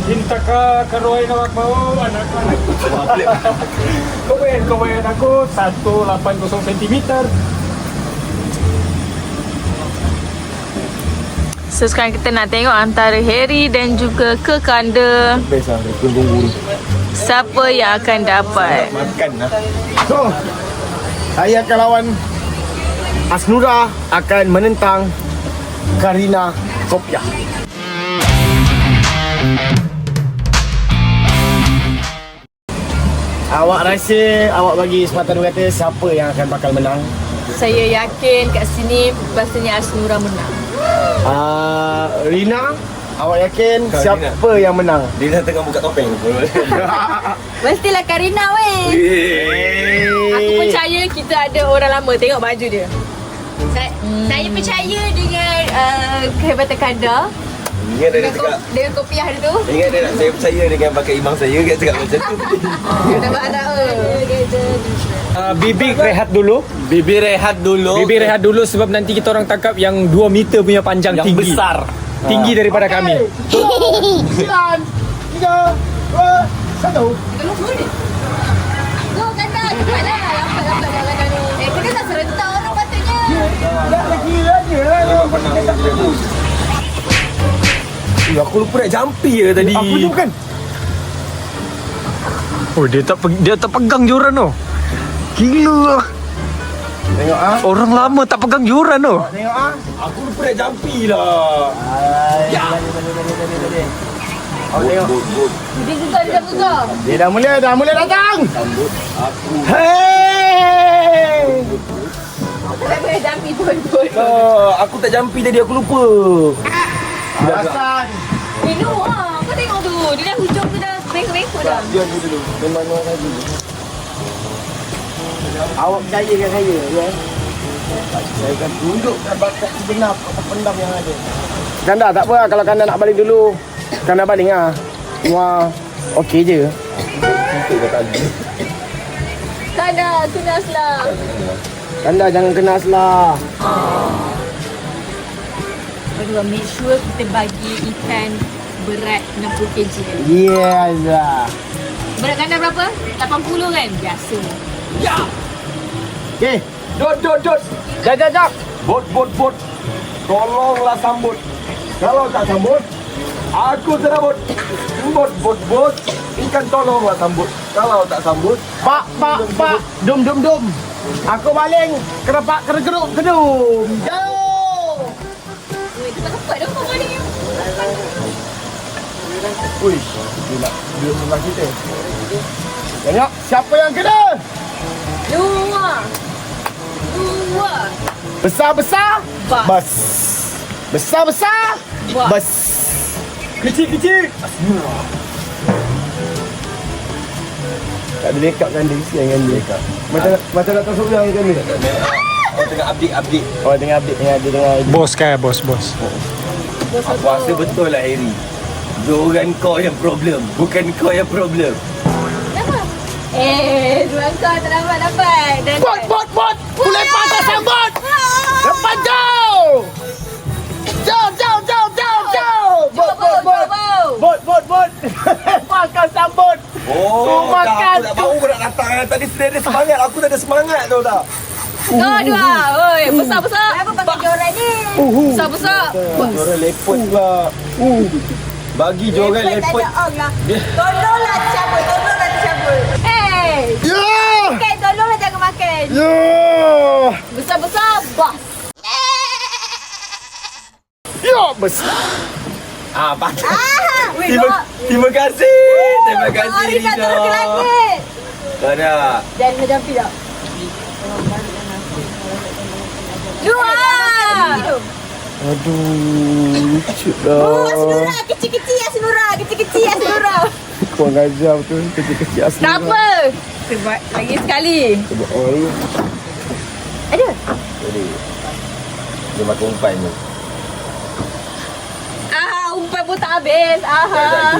Minta ka karoy na magbaw, anak ko. Kumain ako, 180 cm. So sekarang kita nak tengok antara Harry dan juga Kekanda. Best lah, tunggu. Siapa yang akan dapat? Makan lah. So, saya akan lawan Asnura akan menentang Karina Kopiah. Awak rasa, awak bagi sepatah dua kata siapa yang akan bakal menang? Saya yakin kat sini pastinya Asnura menang. Rina, awak yakin Karina. siapa yang menang? Dia dah tengah buka topeng. Mestilah Karina weh. Aku percaya kita ada orang lama. Tengok baju dia. Saya percaya dengan kehebatan Kanda. Ingat dia nak cakap. Dengan kopiah dia tu. Ingat dia nak saya percaya dengan bakat imam saya. Dia cakap macam tu. Kata anak Bibi rehat dulu. Bibi rehat dulu. Bibi rehat dulu sebab nanti kita orang tangkap yang 2 meter punya panjang Yang tinggi. besar. Tinggi daripada kami. 9, 3, 2, 1. Go Kanda. Cepatlah. Lambat Kanda ni. Kita tak serentak orang patutnya. Aku lupa nak jampi je tadi. Aku tu bukan. Oh, dia tak pegang joran tu. Gila. Tengok ah. Orang lama tak pegang joran tu. Tengok ah. Aku lupa nak jampi lah. Ya. Awak tengok. Dia gegar. Dia dah mula datang. Hey. Tak boleh jampi pun. Aku tak jampi tadi, aku lupa. Alasan. Minum lah. Kau tengok tu. Dia dah hujung tu dah bengkok dah. Dia dulu. Memang lagi. Awak percayakan saya, ya. Saya akan tunjuk bakat sebenar pendam yang ada. Kanda tak apa lah. Kalau Kanda nak balik dulu, Kanda balik lah. Semua okey je. Kanda, kenaslah. Kanda jangan kenas lah. Berdua, make sure kita bagi ikan berat 60 kg. Yes lah. Berat Kanda berapa? 80 kan? Biasa. Okey. Dot. Jap. Bot. Tolonglah sambut. Kalau tak sambut, aku serabut. Bot. Ikan tolonglah sambut. Kalau tak sambut, Pak. Dum. Aku baling kerepak kergeruk kedum. Jauh. Kita cepat dah kau balik. Uish, dia nak duduk sebelah kita. Tengok siapa yang kena. Dua. Besar-besar. Bas. Bas. Besar-besar. Bas. Bas. Kecil-kecil. Tak ada backup kan dia, kesian kan dia. Macam nak tahu seorang kan dia. orang tengah update. Oh, tengah update dengan Bos kan, bos. Aku rasa betul lah Harry. Diorang kau yang problem, bukan kau yang problem. Kenapa? Diorang kau tak dapat. Dan Bot! Boleh patah sambut! Lepas jauh! Jauh! Bot! Makan sambut! Oh, makan. dah aku nak baru nak datang. Tadi sedia ada semangat, aku tak ada semangat tau tak. Kau dua. Oi, besar-besar. Kenapa pakai joran ni? Besar-besar. Joran lepot pula. Bagi joran Tak lepot. ada ong lah. Tolonglah tercabut. Ya! Okay, tolonglah jangan makan. Ya! Besar-besar. Bas. Ya! Besar! Pakai. Weh, Terima kasih. Terima kasih Hari kat turun ke Rina. langit. Tak ada. Jangan jampi tak? Dua. Aduh, lucu Oh, dah. Asinura. Kecil-kecil Asinura. Kau ngajar betul, kecil-kecil asli. Tak apa. Sebab lagi sekali. Oh, Ada? Dia makan umpan tu. Umpan pun tak habis.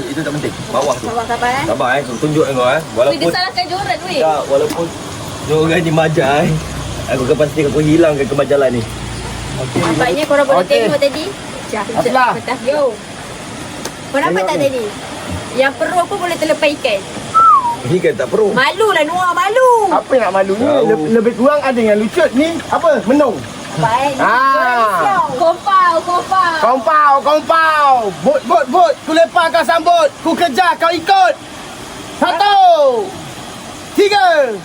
Itu tak penting. Bawah tu. Bawa kapal Sabar kau tunjuk kau Weh, dia Walaupun salahkan joran weh. tak, walaupun joran ni majai, aku akan pastikan kau hilangkan kemajalan ni. Nampaknya korang boleh Okey. tengok tadi Aslah. Yo. Kau nampak tak tadi? Yang perut pun boleh terlepas ikan. Ini kan tak perlu. Malu lah Noah, malu. Apa nak malu ni? Lebih kurang ada yang lucut ni. Apa? Menung. Baik. Kompau. Kompau. Bot. Ku lepas kau sambut. Ku kejar kau ikut. 1, 3.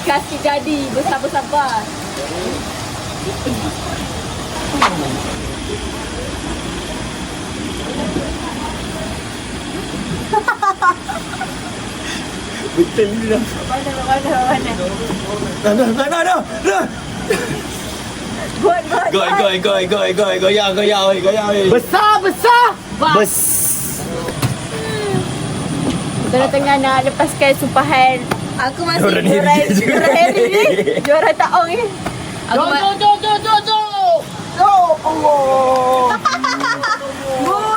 Kasih jadi. Bersabar-sabar. Betul ni dah. Mana? Dah. Bot. Goyang. Besar. Tengah nak lepaskan sumpahan. Aku masih Juara ni juara Harry ni. Juara taong ni. Aku Jo, Allah.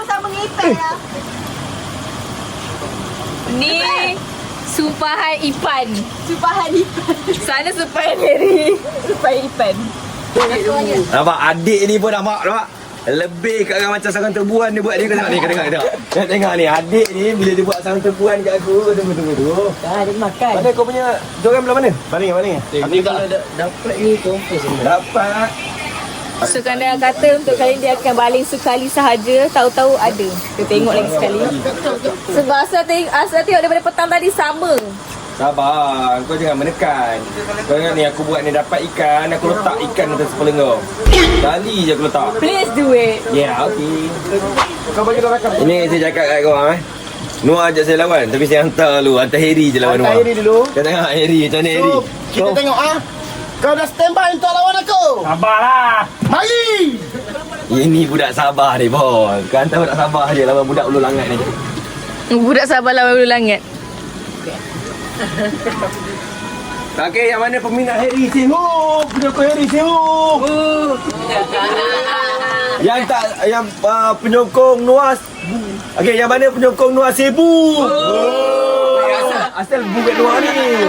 sama ngipet lah. Ni sumpahan Ipan. Sana sumpahan Harry. Sumpahan Ipan. Nampak adik ni pun nampak. Lebih kat orang macam sarang terbuan dia buat dia. Kau tengok ni, kau tengok. Kau tengok ni, adik ni bila dia buat sarang terbuan kat aku. Tunggu. Dia makan. Mana kau punya joran belah mana? Baling. Aku tak dapat ni confess. Dapat. So Kanda kata untuk kali ni dia akan baling sekali sahaja. Tahu-tahu ada. Kita tengok lagi sekali. Sebab asal tengok daripada petang tadi sama. Sabar, kau jangan menekan. Kau tengok ni, aku buat ni dapat ikan. Aku letak ikan atas kepala kau. Sekali je aku letak. Please do it. Ya, okey. Kau bagi kau rakam. Ini saya cakap kat kau Noah ajak saya lawan, tapi saya hantar Harry je lawan Noah. Hantar Harry dulu. Kau tengok Harry, macam mana Harry? So, kita tengok Kau dah standby untuk lawan aku. Sabarlah. Mari. Ini budak sabar ni, Bon. Kau hantar budak sabar je lawan budak ulu langat ni. Budak sabar lawan ulu langit. Okey, yang mana peminat Harry sibuk? Penyokong Harry sibuk. Yang penyokong Noah. Okey, yang mana penyokong Noah sibuk? Asal bukan Noah ni.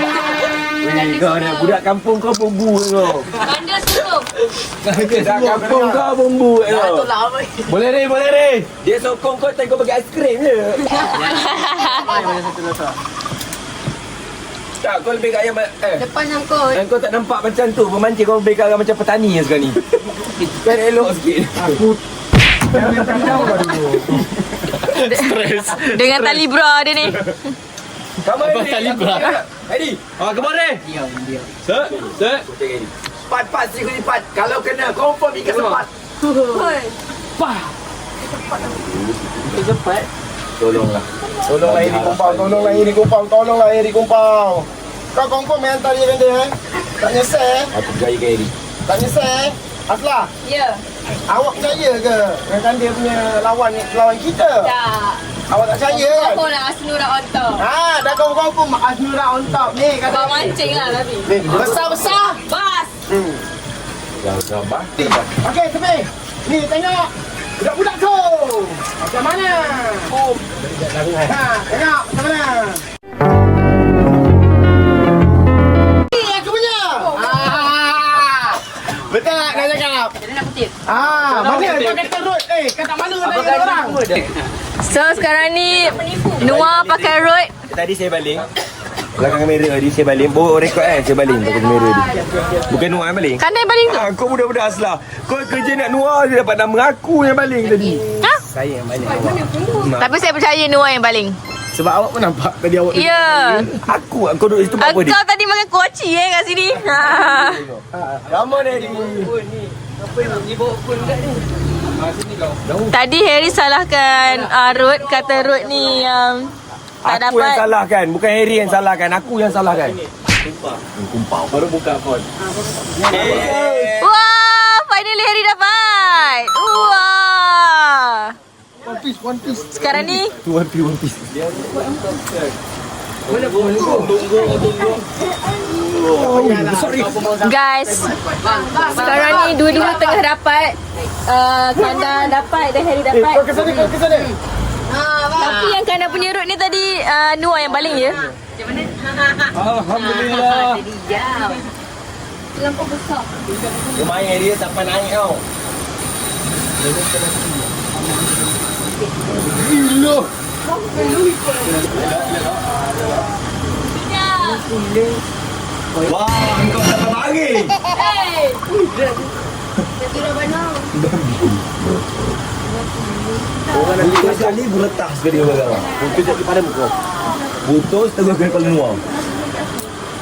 Kau ni budak kampung kau bumbu kau. Kanda suruh. Budak kampung kau bumbu kau. Boleh ni. Dia sokong kau tak kau bagi aiskrim je. Tak, kau lebih kat ayam Depan angkut. kau tak nampak macam tu. Pemancing kau lebih kat orang macam petani je sekarang ni. Kan elok sikit. Dengan tali bra dia ni. Kamu tali bra. Heidi, kemarin. Diam. Set. Pat sikit ni pat. Kalau kena confirm ikan sepat. Cepat. Tolonglah Tolonglah Harry Kumpau. Kau confirm hantar dia benda Tak nyesel Aku percaya ke Harry. Tak nyesel Aslah. Ya. Awak percaya ke dengan dia punya lawan kita? Tak. Awak tak percaya kan? Kau nak Asnura on top. Dah kau Asnura on top ni kata. Kau mancing lah tapi. Besar. Bas. Jangan sabar. Okey, tepi. Ni tengok. Budak-budak tu. Macam mana? Tengok macam mana? Ni aku punya. Betul tak nak cakap? Dia nak kutip. Mana kau kata road? Kata mana kata orang? So sekarang ni Noah pakai road. Tadi saya baling. Belakang kamera tadi saya baling. Bawa rekod saya baling belakang kamera tadi. Bukan Noah yang baling. Kandai baling tu. Kau budak-budak aslah. Kau kerja nak Noah dia dapat nama aku yang baling tadi. Ha? Saya yang baling. Tapi saya percaya Noah yang baling. Sebab awak pun nampak tadi awak. Ya. Kau duduk situ buat apa dia? Kau tadi makan kuaci kat sini. Lama ni. Tadi Harry salahkan Rod. Kata Rod ni tak Aku yang dapat. salahkan. Bukan Harry yang salahkan. Aku yang salahkan. Kumpau. Baru buka phone. Wah, finally Harry dapat. Wah. One piece. Sekarang ni One piece. guys, sekarang ni dua-dua tengah dapat. Kanda dapat dan Harry dapat. Kau ke sana. Tapi yang Kanda punya road ni tadi Noah yang baling ya. Alhamdulillah. Terlampau besar. Dia main dia sampai naik tau. Wah, kau dapat lagi. Hey! Lagi dah banyak. Orang nak lihat sekali beretas ke dia orang. Putus jadi pada muka. Putus tengah kena kepala luar.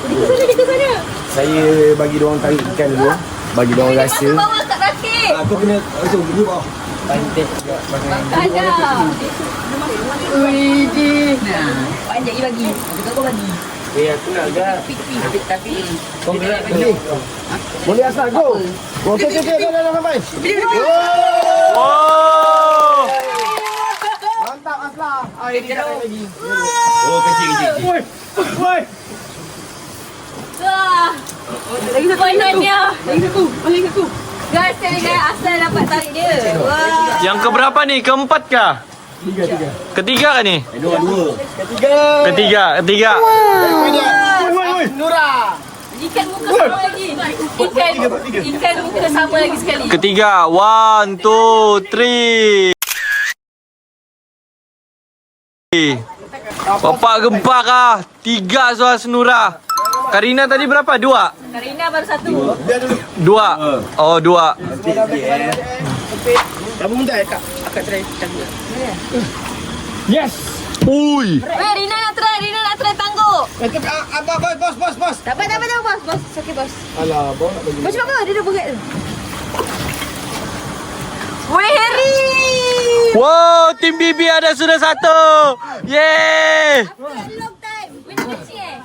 Di sana. Saya bagi diorang tarik ikan dulu. Bagi diorang rasa. Masuk bawah kat rakit. Aku kena macam dulu bawah. Ada. Wih, panjang ni bagi. Kau bagi. Aku nak agak. Tapi. Kau gerak ni. Boleh asal go. Okey, dah sampai. Mantap Aslah. Ini lagi. Oh, kecil. Woi. Wah. Lagi satu. Panjangnya. Lagi satu. Guys, saya asal dapat tarik dia. Wah. Yang keberapa ni? Keempat kah? Ketiga kah ni? Dua. Ketiga. Nura. Ikan muka sama lagi. Ikan muka sama lagi sekali. Ketiga. 1, 2, 3. Bapak gempak kah? 3 soal senura. Karina tadi berapa? 2? Karina baru 1. 2. Oh, 2. Kamu minta Kak. Akak try tangguh. Yes. Ui. Weh, Rina nak try tangguk. Bos. Tak apa, bos. Bos, okey, bos. Alah, bos nak bagi. Bos cepat apa? Dia dah berat tu. Weh, Harry. Wow, tim BB ada sudah 1. Yeay. Long time. Weh, kecil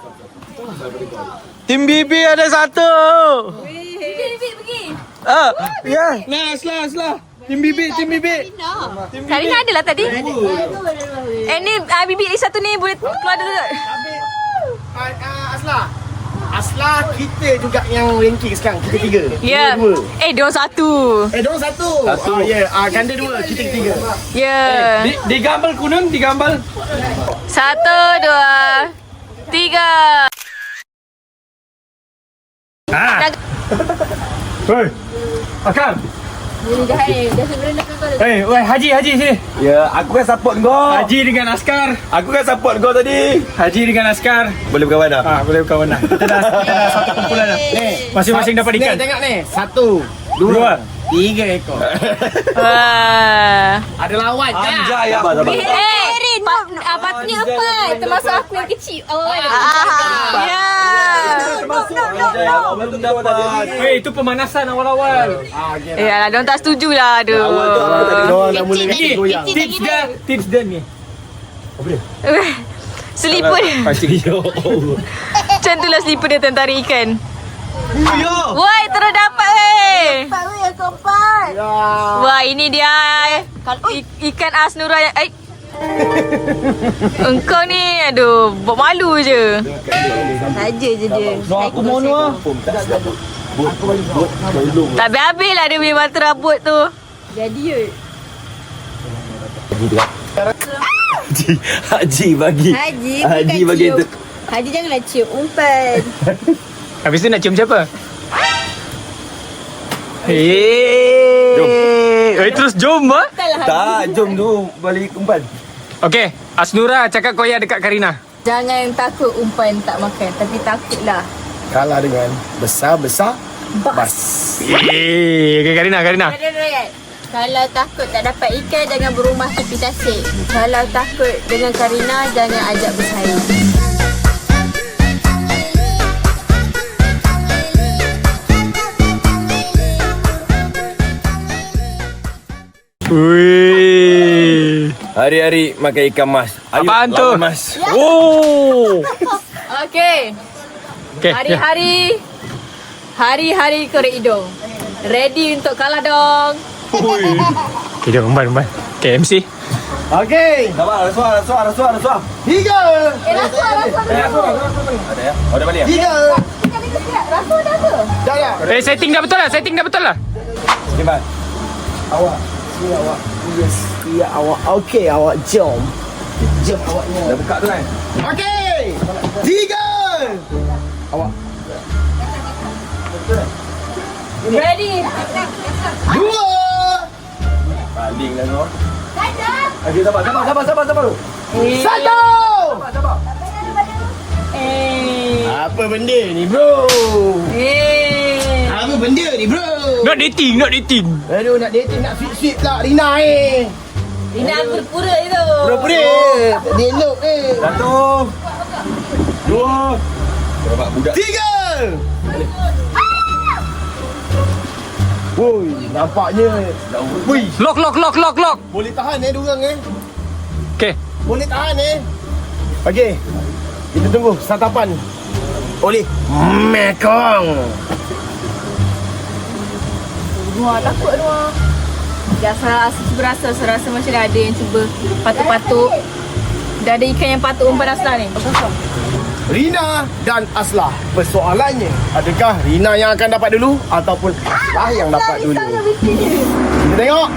Tim BB ada 1. Bibik pergi. Ya. Nah, Aslah. Tim BB. Karina ada lah tadi. Ni bibik lagi satu ni boleh keluar dulu. Aslah kita juga yang ranking sekarang. Kita 3. Ya. Diorang 1. Diorang 1. Ganda 2, kita 3. Ya. Digambal kunun, digambal. 1, 2, 3. Hei. Akang. Ini dah dah sebenarnya kau dah. Hei, Haji sini. Ya, aku kan support kau. Haji dengan askar. Aku kan support kau tadi. Haji dengan askar. Boleh berkawan dah? Boleh berkawan dah. Kita dah satu kumpulan dah. Masing-masing dapat ikan. Tengok ni. 1, 2, 3 ekor. Ada lawan kan? Anjay, sabar. Patutnya 4. Termasuk aku yang kecil. Ya. Belum dapat. Hei, itu pemanasan awal-awal. Yalah, diorang tak setuju lah. Aduh. Diorang dah mula Kecil, goyang. kecil. Tips dia ni. Seliput dia. Macam tu lah seliput dia tentara ikan. Woi, terus dapat weh. Baru yang keempat. Wah, ini dia ikan asnura yang engkau ni aduh, buat malu je. Saja je dia. Aku mau nuah. Tak habis-habis lah dia punya batu rabut tu. Jadi je. Haji bagi. Haji bagi cium. tu. Haji janganlah cium umpan. Habis tu nak cium siapa? Terus jom ah. Tak, jom tu balik umpan. Okey, Asnura cakap kau ya dekat Karina. Jangan takut umpan tak makan. Tapi takutlah Kalah dengan besar-besar bas. Okey, Karina. kalau takut tak dapat ikan, jangan berumah tepi tasik. Kalau takut dengan Karina, jangan ajak bersaing. Wih. Hari-hari makan ikan mas. Ayuh, Apaan tu? lawan mas. Oh. Okey. Hari-hari korek hidung. Ready untuk kalah dong. Okey, umpan. KMC. Okey. Sabar, rasuah. 3. Ada ya? Oh, dah balik ya? 3. Rasa dah ke? Dah. Setting dah betul lah. Okey, bang. Awak. Sini awak. Yes. Ya awak. Okey, awak jom. Jom awaknya. Dah buka tu kan? Okey. 3. Awak. Ready? Paling lah kau. Okey, sabar. Satu! Apa benda ni bro? Apa benda ni bro? Not dating. Aduh nak dating nak sweet-sweet pula Rina Rina pura-pura itu. Pura-pura. Dia elok 1 2 Nampak budak. 3. Woi, nampaknya. Woi, Lock. boleh tahan diorang Okay. Boleh tahan Okey. Kita tunggu santapan oleh Mekong. Wah, takut tu. Biasa rasa macam dah ada yang cuba patuk-patuk. Dah ada ikan yang patuk umpan Aslah ni. Rina dan Aslah. Persoalannya, adakah Rina yang akan dapat dulu ataupun Aslah yang dapat dulu? Kita tengok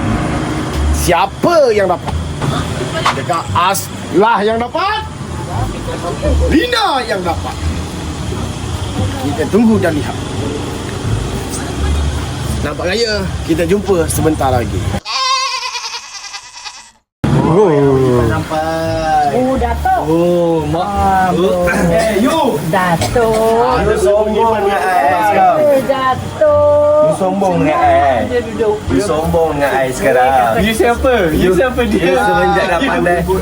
siapa yang dapat. Adakah Aslah yang dapat? Rina yang dapat. Kita tunggu dan lihat. Nampak raya, kita jumpa sebentar lagi. Sampai. Datuk. Oh, mak. You. Datuk. Lu sombong dengan ai sekarang. Datuk. Lu sombong dengan ai. Lu sombong dengan ai sekarang. You siapa Dia semenjak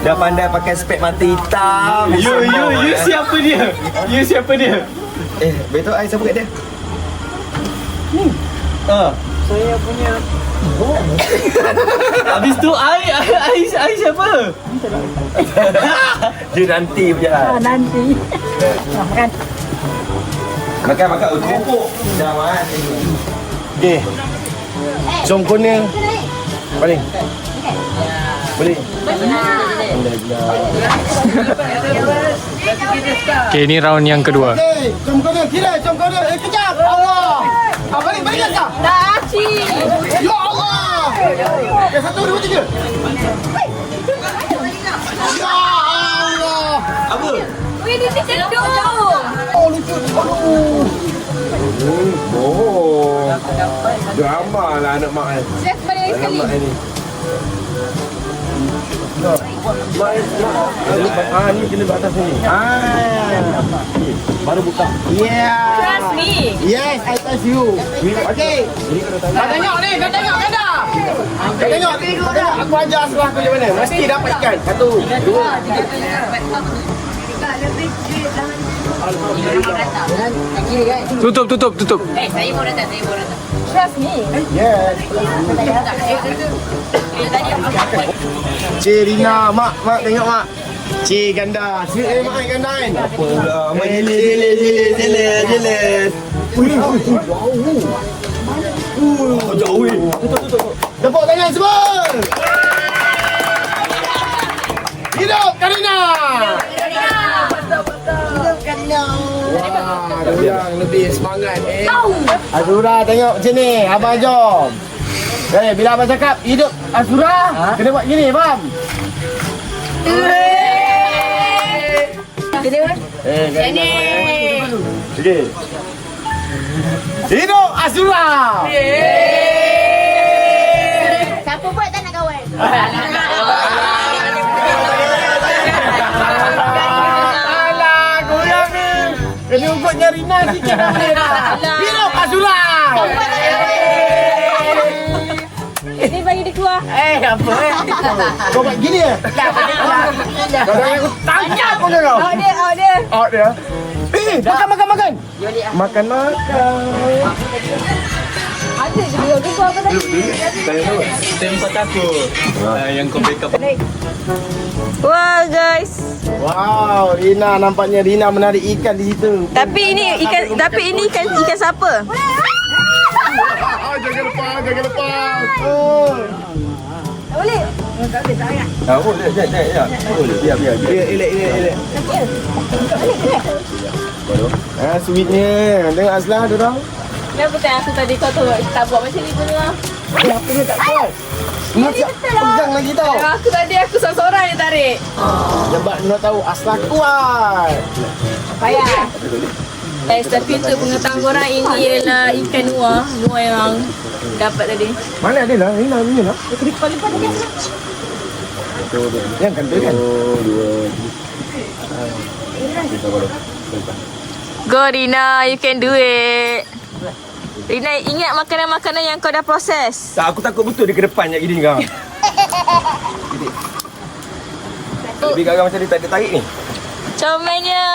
dah pandai pakai spek mata hitam. You siapa dia? Betul ai siapa kat dia? Saya punya. Habis tu I siapa? Dia nanti punya. Nanti. Makan. Makan kerupuk. Dah makan. Okey. Jom corner. Paling. Boleh. Okay, ni round yang kedua. Okey, jom corner. Kira, jom corner. Kejap. Allah. Balik kejap. Dah, Aci. Ya Allah. Okay, 1, 2, 3. Ya Allah. Apa? Weh, dia tercedung. Oh, lucu. Aduh. Oh. Drama lah anak mak ni. Chef balik sekali. Ni. Mak ni kena buat atas ni. Baru buka. Yeah. Trust me. Yes, I trust you. Okay. Kau tengok ni, kau tengok kena. Kau tengok, aku ajar Aslah aku macam mana. Mesti dapat ikan. 1, 2. Tutup. Trust me. Yes. Cik Rina, mak tengok mak. Cik ganda. Cik mak ganda kan. Apa pula? Mak jeles. Jauh weh. Tepuk tangan semua. Hidup Karina. Hidup Karina. Wah, dorang lebih semangat Azura tengok macam ni. Abang jom. Bila abang cakap hidup Azura, kena buat gini, faham? Sini. Okey. Hidup Azura. Siapa buat tak nak kawan? Alah, korang ni. Kena ukutnya Rina sikit dah boleh dah. Hidup Azura. Ni bagi dia keluar. Apa kau buat gini Kadang aku tanya kau je kau. Out dia. Out dia. Makan. Makan. Ada je dia keluar apa tadi. Tempat aku yang kau backup. Wah, guys. Wow, Rina nampaknya Rina menarik ikan di situ. Tapi ini ikan siapa? Jangan lepas. Oh. Boleh. Boleh, biar. Elak. Sweetnya. Tengok Aslah dorang. Kenapa tak aku tadi kau tak buat macam ni pun lah. Apa ni tak kuat? Nak pegang lagi tau. Aku seorang yang tarik. Sebab nak tahu Aslah kuat. Payah. Tapi untuk pengetahuan korang, ini adalah ikan nuah. Nuah yang dapat tadi. Mana ada lah? Rina punya lah. Yang kan tu kan? Go Rina, you can do it. Rina, ingat makanan-makanan yang kau dah proses. Tak, aku takut betul dia ke depan je gini kau. Lebih gagal macam dia tak ada tarik ni. Comelnya.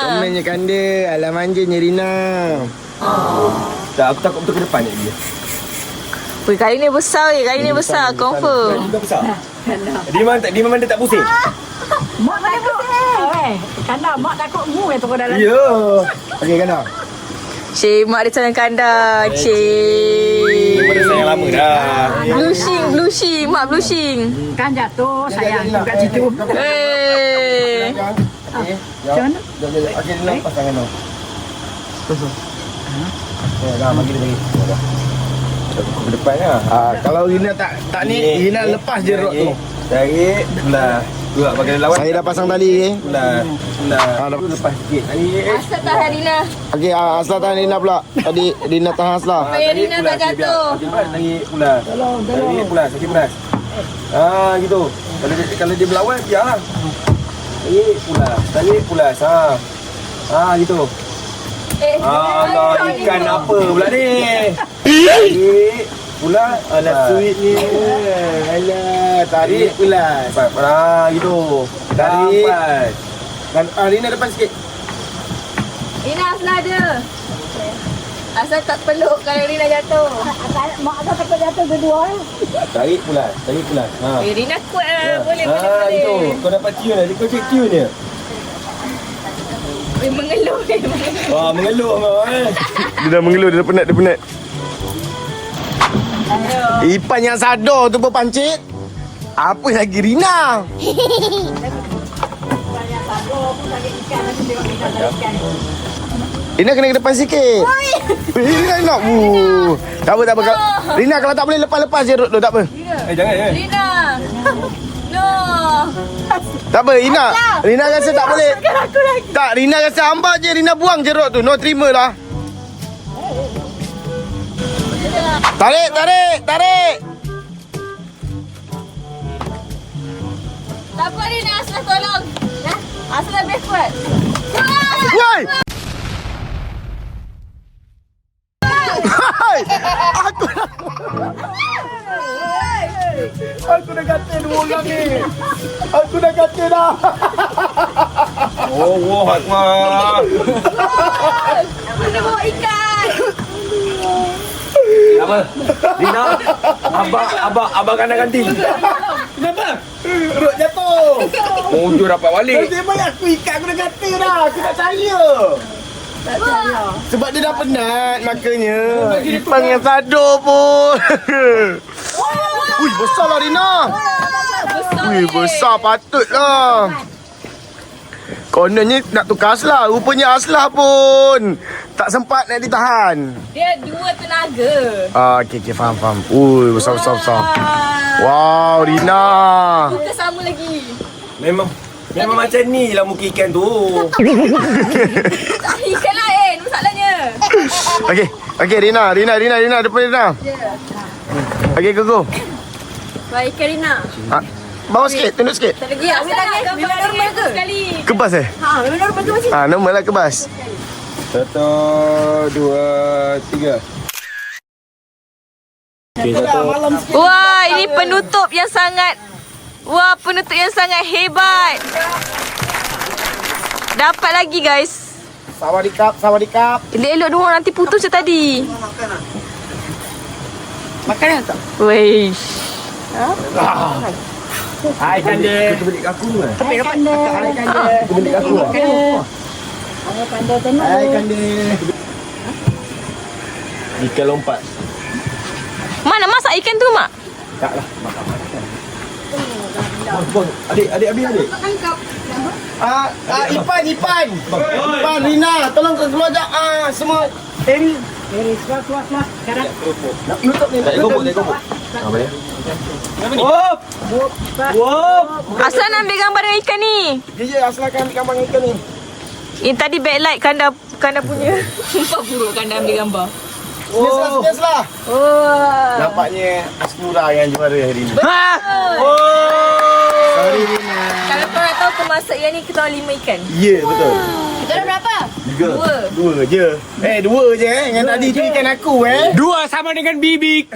Comelnya kanda. Alah manjanya Rina. Tak, aku takut betul ke depan je dia. Weh, kali ni besar weh. Kali ni besar. Confirm. Dia besar. Dia memang dia tak pusing. Mak mana pusing? Kanda mak takut mu yang turun dalam. Ya. Okey kanda. Cik, mak dia sayang kandar. Cik. Daripada sayang lama dah. Blushing. Mak blushing. Kan jatuh sayang tu kat situ. Eh. Macam mana? Okey, Rina lepas tangan kau. Dah, bagi dia lagi. Ke depan lah. Kalau Rina tak ni, Rina lepas je rod tu. Tarik, belah. Dua bagi lawan. Saya dah pasang tali. Belah. Lepas sikit. Tarik. Asal tahan Rina. Okey, Aslah tahan Rina pula. Tadi Rina tahan Aslah. Supaya Rina tak jatuh. Tarik pula. Tarik pula, sakit pedas. Gitu. Kalau dia berlawan, biarlah. Tarik pula. Gitu. Alah, ikan apa pula ni? Tarik pula. Alah, sweetnya. Alah, tarik pula. Gitu. Tarik. Dapat. Rina depan sikit. Rina asal ada. Asal tak peluk kalau Rina jatuh. Mak ada takut jatuh dua-dua. Tarik pula. Rina kuat lah. Boleh. Gitu. Kau dapat tune dah. Kau check tune dia. Mengeluh. Mengeluh kau Dia dah mengeluh, dia dah penat. Ipan yang sadar tu berpancit. Apa lagi Rina? Rina kena ke depan sikit. Rina. Tak apa. Rina kalau tak boleh lepas je rod tu, tak apa. Jangan. Rina. No. Tak apa, Rina rasa tak boleh. Tak, Rina rasa hambat je. Rina buang je rod tu. No, terima lah. Tarik. Tak apa Rina, Aslah tolong. Aslah backward. Woi! Aku dah kata dua orang ni. Aku dah kata dah. Oh, Akmal. Mana bawa ikan? Apa? Rina, abang kandang ganti. Kenapa? Rod jatuh. Jujur dapat balik. Dia banyak aku ikat, aku dah kata dah. Aku tak percaya. Sebab dia dah penat makanya. Ipan yang sadar pun. Ui, besar lah Rina. Ui, besar patutlah. Kononnya nak tukar Aslah. Rupanya Aslah pun tak sempat nak ditahan. Dia dua tenaga. Okey, faham. Ui, besar. Wow, Rina. Muka sama lagi. Memang macam ni lah muka ikan tu. Ikan lain masalahnya. Okey, Rina, depan Rina. Okey, go. Baik ikan Rina. Bawa sikit, tunduk sikit. Tak lagi. Asal tak memang normal ke? Sekali. Kebas Memang normal ke macam? normal lah kebas. 1, 2, 3. Wah, ini penutup yang sangat hebat. Dapat lagi guys. Sawadikap. Elok-elok dua orang nanti putus je tadi. Makanan tak? Weh. Hai Kande. Kita beli aku ni. Hai Kande. Kita beli aku. Hai Kande. Ikan lompat. Mana masak ikan tu, Mak? Taklah. Bang, adik. Ipan, Rina, tolong keluar jap. Semua. Eri, keluar. Sekarang. Nak nutup ni. Tak gobok. Apa dia? Wop. Asal nak ambil gambar dengan ikan ni. Dia Aslah kan ambil gambar ikan ni. Ini tadi backlight Kanda punya. Sumpah buruk Kanda ambil gambar. Serius lah. Oh. Nampaknya Asnura yang juara hari ni. Ha? Sorry Rina. Kalau kau nak tahu aku masak yang ni, kita orang 5 ikan. Ya, betul. Kita ada berapa? Dua je. Dua je Yang tadi tu ikan aku 2 sama dengan bibik.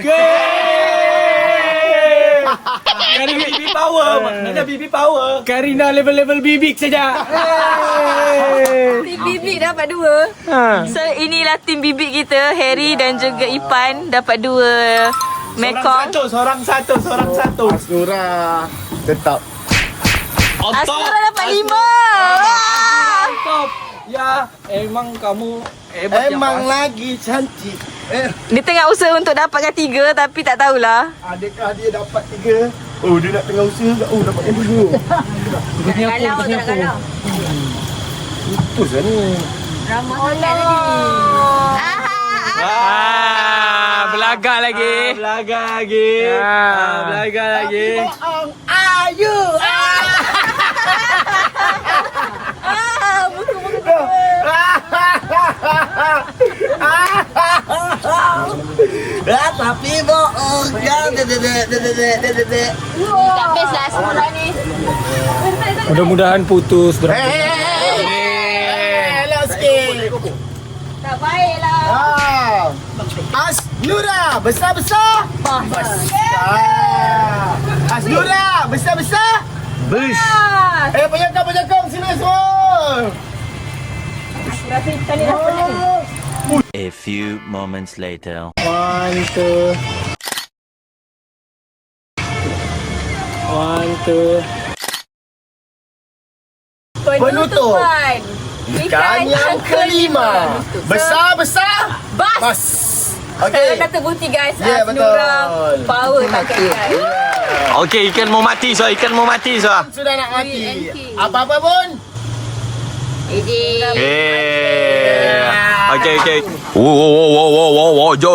Ada BB power. Maknanya BB power. Karina level-level bibik saja. Tim Bibik dapat 2. So inilah tim Bibik kita, Harry dan juga Ipan dapat 2 Mekong. Seorang satu. Asnura tetap. Asnura dapat 5. Top. Ya, emang kamu hebat. Emang lagi cantik. Dia tengah usaha untuk dapatkan 3 tapi tak tahulah. Adakah dia dapat 3? Oh, dia nak tengah usaha kat. Oh, dapat yang 2. Kalau tak nak kalau. Putus lah ni. Ramah sangat tadi. Belagak lagi. Belagak lagi. Belagak lagi. Tapi bohong. Tak best lah semula ni. Mudah-mudahan putus. Hello sikit. Tak baiklah. Asnura besar-besar. Asnura besar-besar. Penyokong sini semua. Rasa ikan ni dapat ni. A few moments later. 1, 2. 1, 2. Penutupan. Ikan yang kelima. Besar-besar. Bas. Okey. Kalau kata bukti guys, Ya, Asnura betul. power pakai ikan. Okey, ikan mau mati so. Sudah nak mati. Apa-apa pun. Okey. Oh. Jo.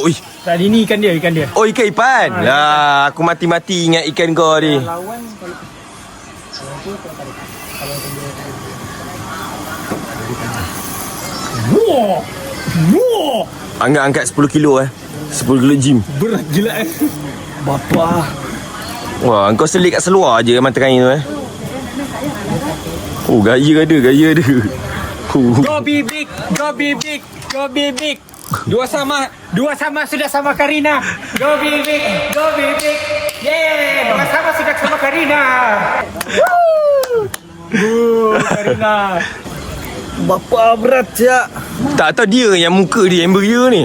Ui. Tadi ni ikan dia. Oh, ikan Ipan. Lah, aku mati-mati ingat ikan kau ni. Angkat 10 kilo 10 kilo gym. Berat gila Bapa. Wah, kau selit kat seluar je mata kain tu Oh, gaya ada. Go bibik. Dua sama sudah sama Karina. Go bibik. Yeah, dua sama sudah sama Karina. Karina. Bapa berat je. Tak tahu dia yang muka dia yang beria ni.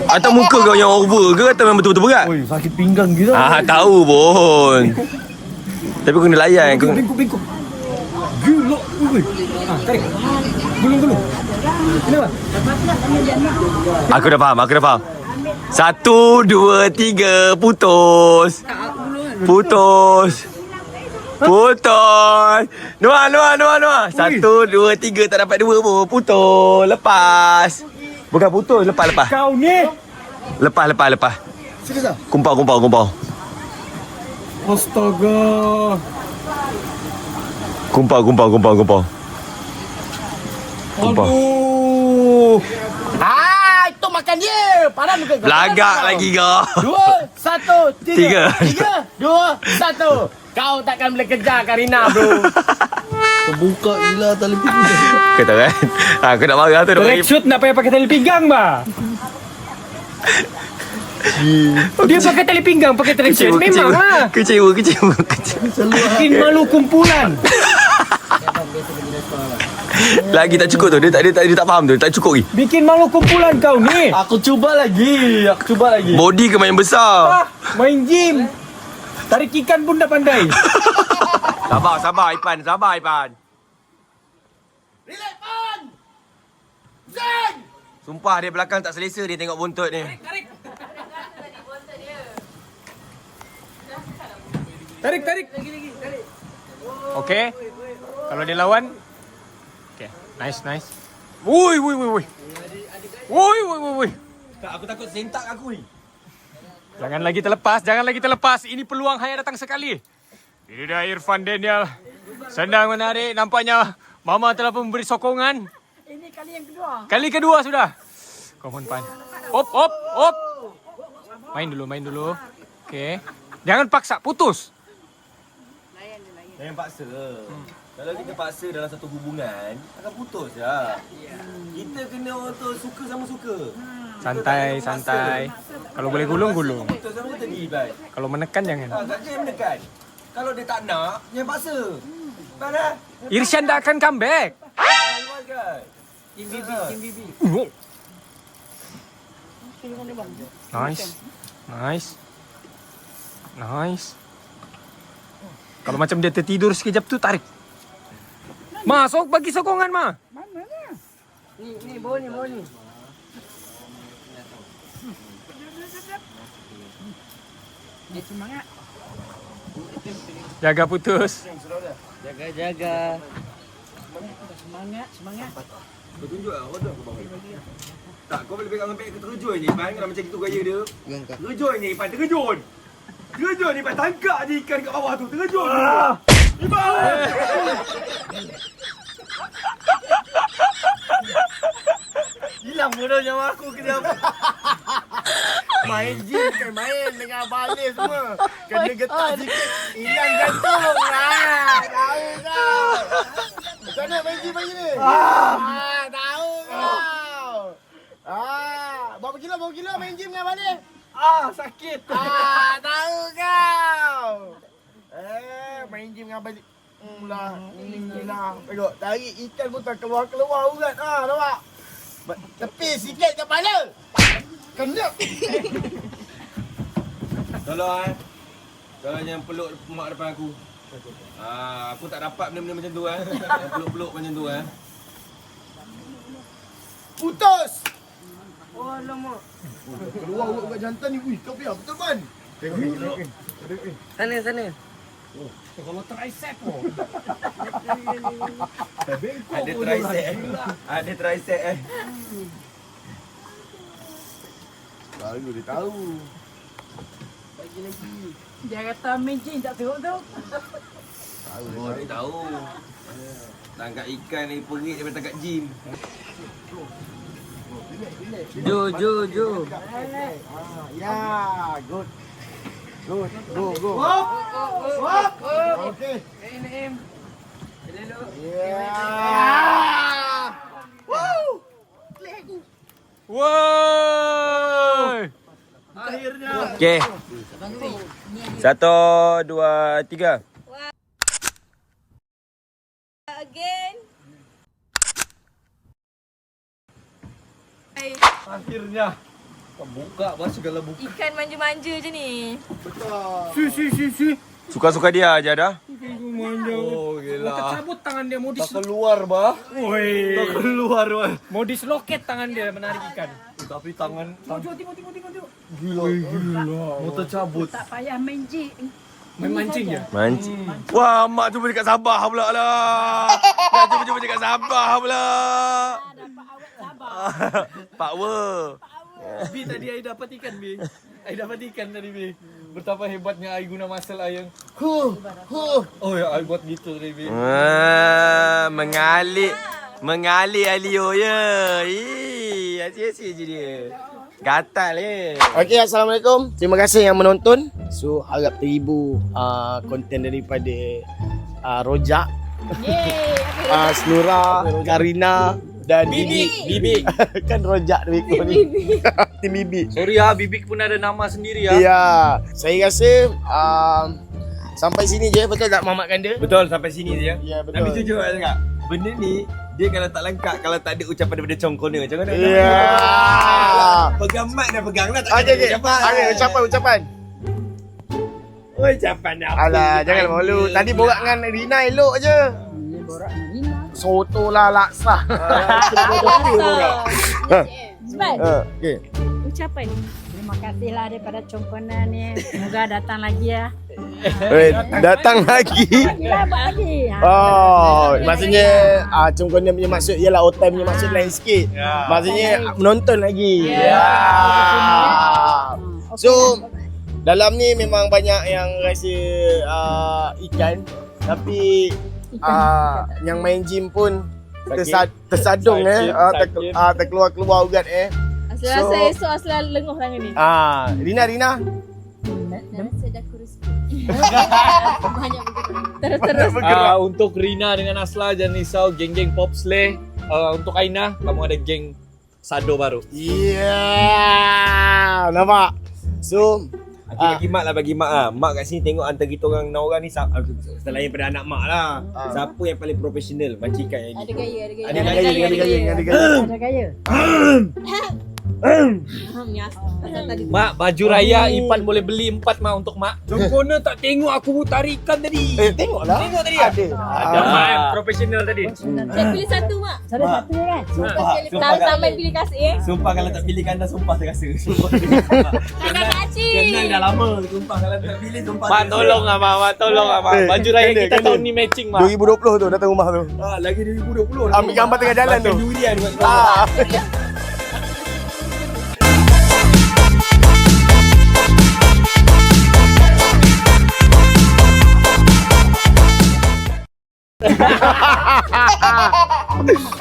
Atau muka kau yang over ke atau memang betul-betul berat? Oi, sakit pinggang gitu. Tahu pun. Tapi kau kena layan. Bingkuk. Gila. Tarik. Gulung. Kenapa? Aku dah faham. 1, 2, 3, putus. Noah. 1, 2, 3 tak dapat 2 pun. Putus. Lepas. Bukan putus, lepas. Kau ni. Lepas. Serius ah? Kumpau. Astaga. Kumpau. Aduh. Itu makan dia. Padahal muka kau. Belagak lagi kau. 2, 1, 3. 2, 1. Kau takkan boleh kejar Karina, bro. Terbuka gila tali pinggang. Kata kan? Aku nak marah tu. Track shoot nak payah pakai tali pinggang bah. Dia pakai tali pinggang, pakai track shoot. Memang lah. Kecewa. Bikin malu kumpulan. Lagi tak cukup tu. Dia tak faham tu. Tak cukup lagi. Bikin malu kumpulan kau ni. Aku cuba lagi. Body ke main besar? Main gym. Tarik ikan pun dah pandai. Sabar Ipan. Relax, Pan. Zen. Sumpah dia belakang tak selesa dia tengok buntut ni. Tarik. Okey. Kalau dia lawan. Okey. Nice. Woi. Aku takut sentak aku ni. Jangan lagi terlepas. Ini peluang hanya datang sekali. Ini dia Irfan Daniel. Sedang menarik. Nampaknya Mama telah memberi sokongan. kali yang kedua. Kali kedua sudah. Come on, Pan. Op. Main dulu. Okey. Jangan paksa, putus. Jangan paksa. Kalau kita paksa dalam satu hubungan, akan putus lah. Kita kena untuk suka sama suka. Santai. Kalau boleh gulung. Putus sama tadi, Ibai. Kalau menekan jangan. Jangan menekan. Kalau dia tak nak, jangan paksa. Mana? Irsyan tak akan comeback. Tim Bibi. Nice. Kalau macam dia tertidur sekejap tu, tarik. Masuk, bagi sokongan, Ma. Ni boni. Dia semangat. Jaga putus. Jaga. Semangat. Kau tunjuk lah, hodong kau bawah. Tak, kau boleh pegang sampai terjun je, Ipan. Kalau macam itu gaya dia. Terjun je, Ipan. Terjun, Ipan. Tangkap je ikan kat bawah tu. Terjun. Ipan! Hilang bodoh nyawa aku kena apa? Main gym kan, main dengan balik semua. Kena getar sikit, hilang jantung. Tahu kau. Macam mana main gym pagi ni? Tahu kau. Berapa kilo main gym dengan balik? Sakit. Tahu kau. Main gym dengan balik. Lah. Tengok, tarik ikan pun tak keluar urat. Nampak? Tepi sikit kepala. Kena. Tolong Kalau yang peluk mak depan aku. Aku tak dapat benda-benda macam tu Yang peluk-peluk macam tu Putus. Alamak. Keluar urat kat jantan ni. Ui, kau biar betul kan? Tengok. Sana. Kalau tricep pun. Ada tricep. Baru dia tahu. Lagi. Dia kata main gym tak teruk tu. Dia tahu. Tangkap ikan ni perit daripada tangkap gym. Jo. Ya, good. Go. Okey. Naim. Woi. Akhirnya. Okey. 1, 2, 3. Again. Akhirnya. Kau buka bas segala buka. Ikan manja-manja je ni. Si. Suka-suka dia aja dah. Oh, gila. Tercabut tangan dia, modis Tak keluar, bah. Woi. Tak keluar, bah. Modis loket tangan dia menarik ikan. Tapi tangan Tengok. gila. Mau tercabut. Tak payah main gym. Main mancing je. Mancing. Wah, mak cuba cakap Sabah pula lah. Nak cuba cakap Sabah pula. Dapat awet sabar. Power. Bi tadi I dapat ikan, Bi. I dapat ikan tadi, Bi. Betapa hebatnya I guna muscle I yang oh ya, I buat gitu tadi, Bi. Mengalir Alio ya. Asyik-asyik je dia. Gatal Okey, Assalamualaikum. Terima kasih yang menonton. So, harap terhibur konten daripada Rojak, Snura, Karina dan Bibi. Kan Rojak lebih ni. Tim Bibi. Sorry Bibik pun ada nama sendiri Ya, saya rasa sampai sini je, betul tak Mamat Kanda? Betul, sampai sini je. Ya, betul. Tapi jujur nak cakap, benda ni dia kalau tak lengkap, kalau tak ada ucapan daripada Chong Corner, macam mana? Ya. Pegang mic dah pegang lah, tak Okey, kena ucapan. ucapan. Ucapan apa? Alah, jangan malu. Tadi borak dengan Rina elok je. Soto lah, laksa. Ismail, Okey. ucapan. Terima kasihlah daripada Congkonan ni. Semoga datang lagi ya. Datang lagi. Gila buat lagi. Oh, maksudnya Congkonan punya maksud ialah Otai punya maksud lain sikit. Maksudnya menonton lagi. So, dalam ni memang banyak yang rasa ikan, tapi yang main gym pun Tersadung Sakit. terkeluar-keluar urat Rasa esok Asla lenguh tangan ni. Rina Rasa dah kurus. Banyak bergerak. Terus. Untuk Rina dengan Asla jangan risau, geng-geng Popsley. Untuk Aina, kamu ada geng Sado baru. nampak. So Bagi mak lah, bagi mak lah. Mak kat sini tengok antara kita orang 6 orang ni selain daripada anak mak lah. Siapa yang paling profesional mancikan yang Ada ni? gaya. ada gaya. Ada gaya. Tadi Mak, baju raya Ipan boleh beli 4 mak untuk mak. Sempurna tak tengok aku tarikan tadi. Tengoklah. Tengok tadi Ada. Mak, profesional tadi. saya pilih satu mak. Ada satu je kan? Tahu sampai pilih kasih Sumpah kalau tak pilih kandang, sumpah saya rasa. Anak kacik. Kenal dah lama. Sumpah kalau tak pilih, sumpah. Mak tolong lah mak, tolong lah mak. Baju raya kena, kita kena. tahun ni matching mak. 2020 tu datang rumah tu. Lagi 2020. Ambil gambar tengah jalan tu. Makan durian buat kau.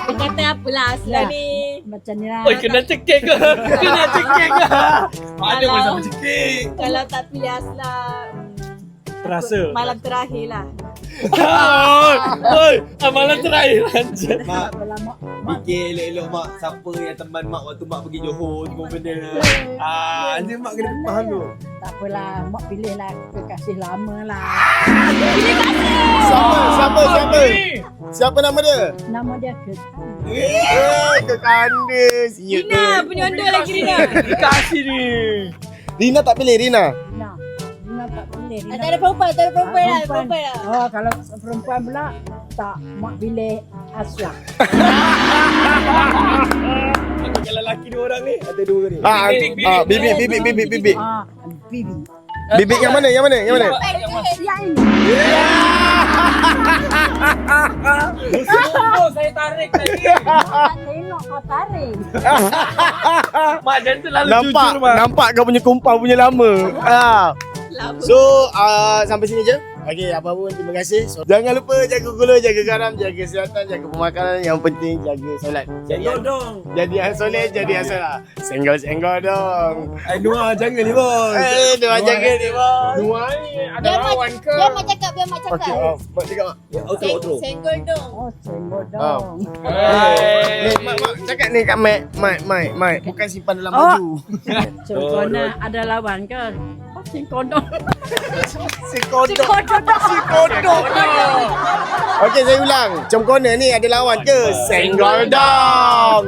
Dia kata apalah Asla ni. Macam ni lah. Oi, kena cekik ke? Kena cekik ke? Mana boleh sampai cekik? Kalau tak pilih Asla, Terasa. malam terakhir lah. Oi, malam terakhir lanjut. Mak, Lama. fikir elok-elok mak. Siapa yang teman mak waktu mak pergi Johor semua benda. Nanti mak kena faham tu. Tak apalah, mak pilih lah kekasih lama lah. Siapa? Siapa nama dia? Nama dia Kekanda. Rina, penyondol lagi Rina. Kasih ni. Rina tak pilih Rina. Rina tak pilih. Rina Tak ada perempuan lah. Perempuan lah. Oh, kalau perempuan pula tak mak pilih Asla. Kalau lelaki 2 orang ni, ada 2 ni. Bibik. Bibi. Bibik yang mana? Yang ini. Oh, saya tarik tadi. Tak tengok kau tarik. Mak jangan terlalu jujur mak. Nampak kau punya kumpang punya lama. So sampai sini je. Okey, apa pun terima kasih. So, jangan lupa jaga gula, jaga garam, jaga kesihatan, jaga pemakanan. Yang penting jaga solat. Senggol dong. Jadi yang soleh, jadi yang solat. Senggol dong. Noah jangan ni bos. Dua jaga ni bos. Dua ni ada Biar lawan ke? mak cakap. Okey, mak cakap mak. Outro. Senggol dong. Oh, senggol dong. Ni mak cakap ni kat Mak. Bukan simpan dalam baju. Cengkona ada lawan ke? Oh, cengkodong. Si kodok. Okey, saya ulang. Cengkona ni ada lawan ke? Senggol dong.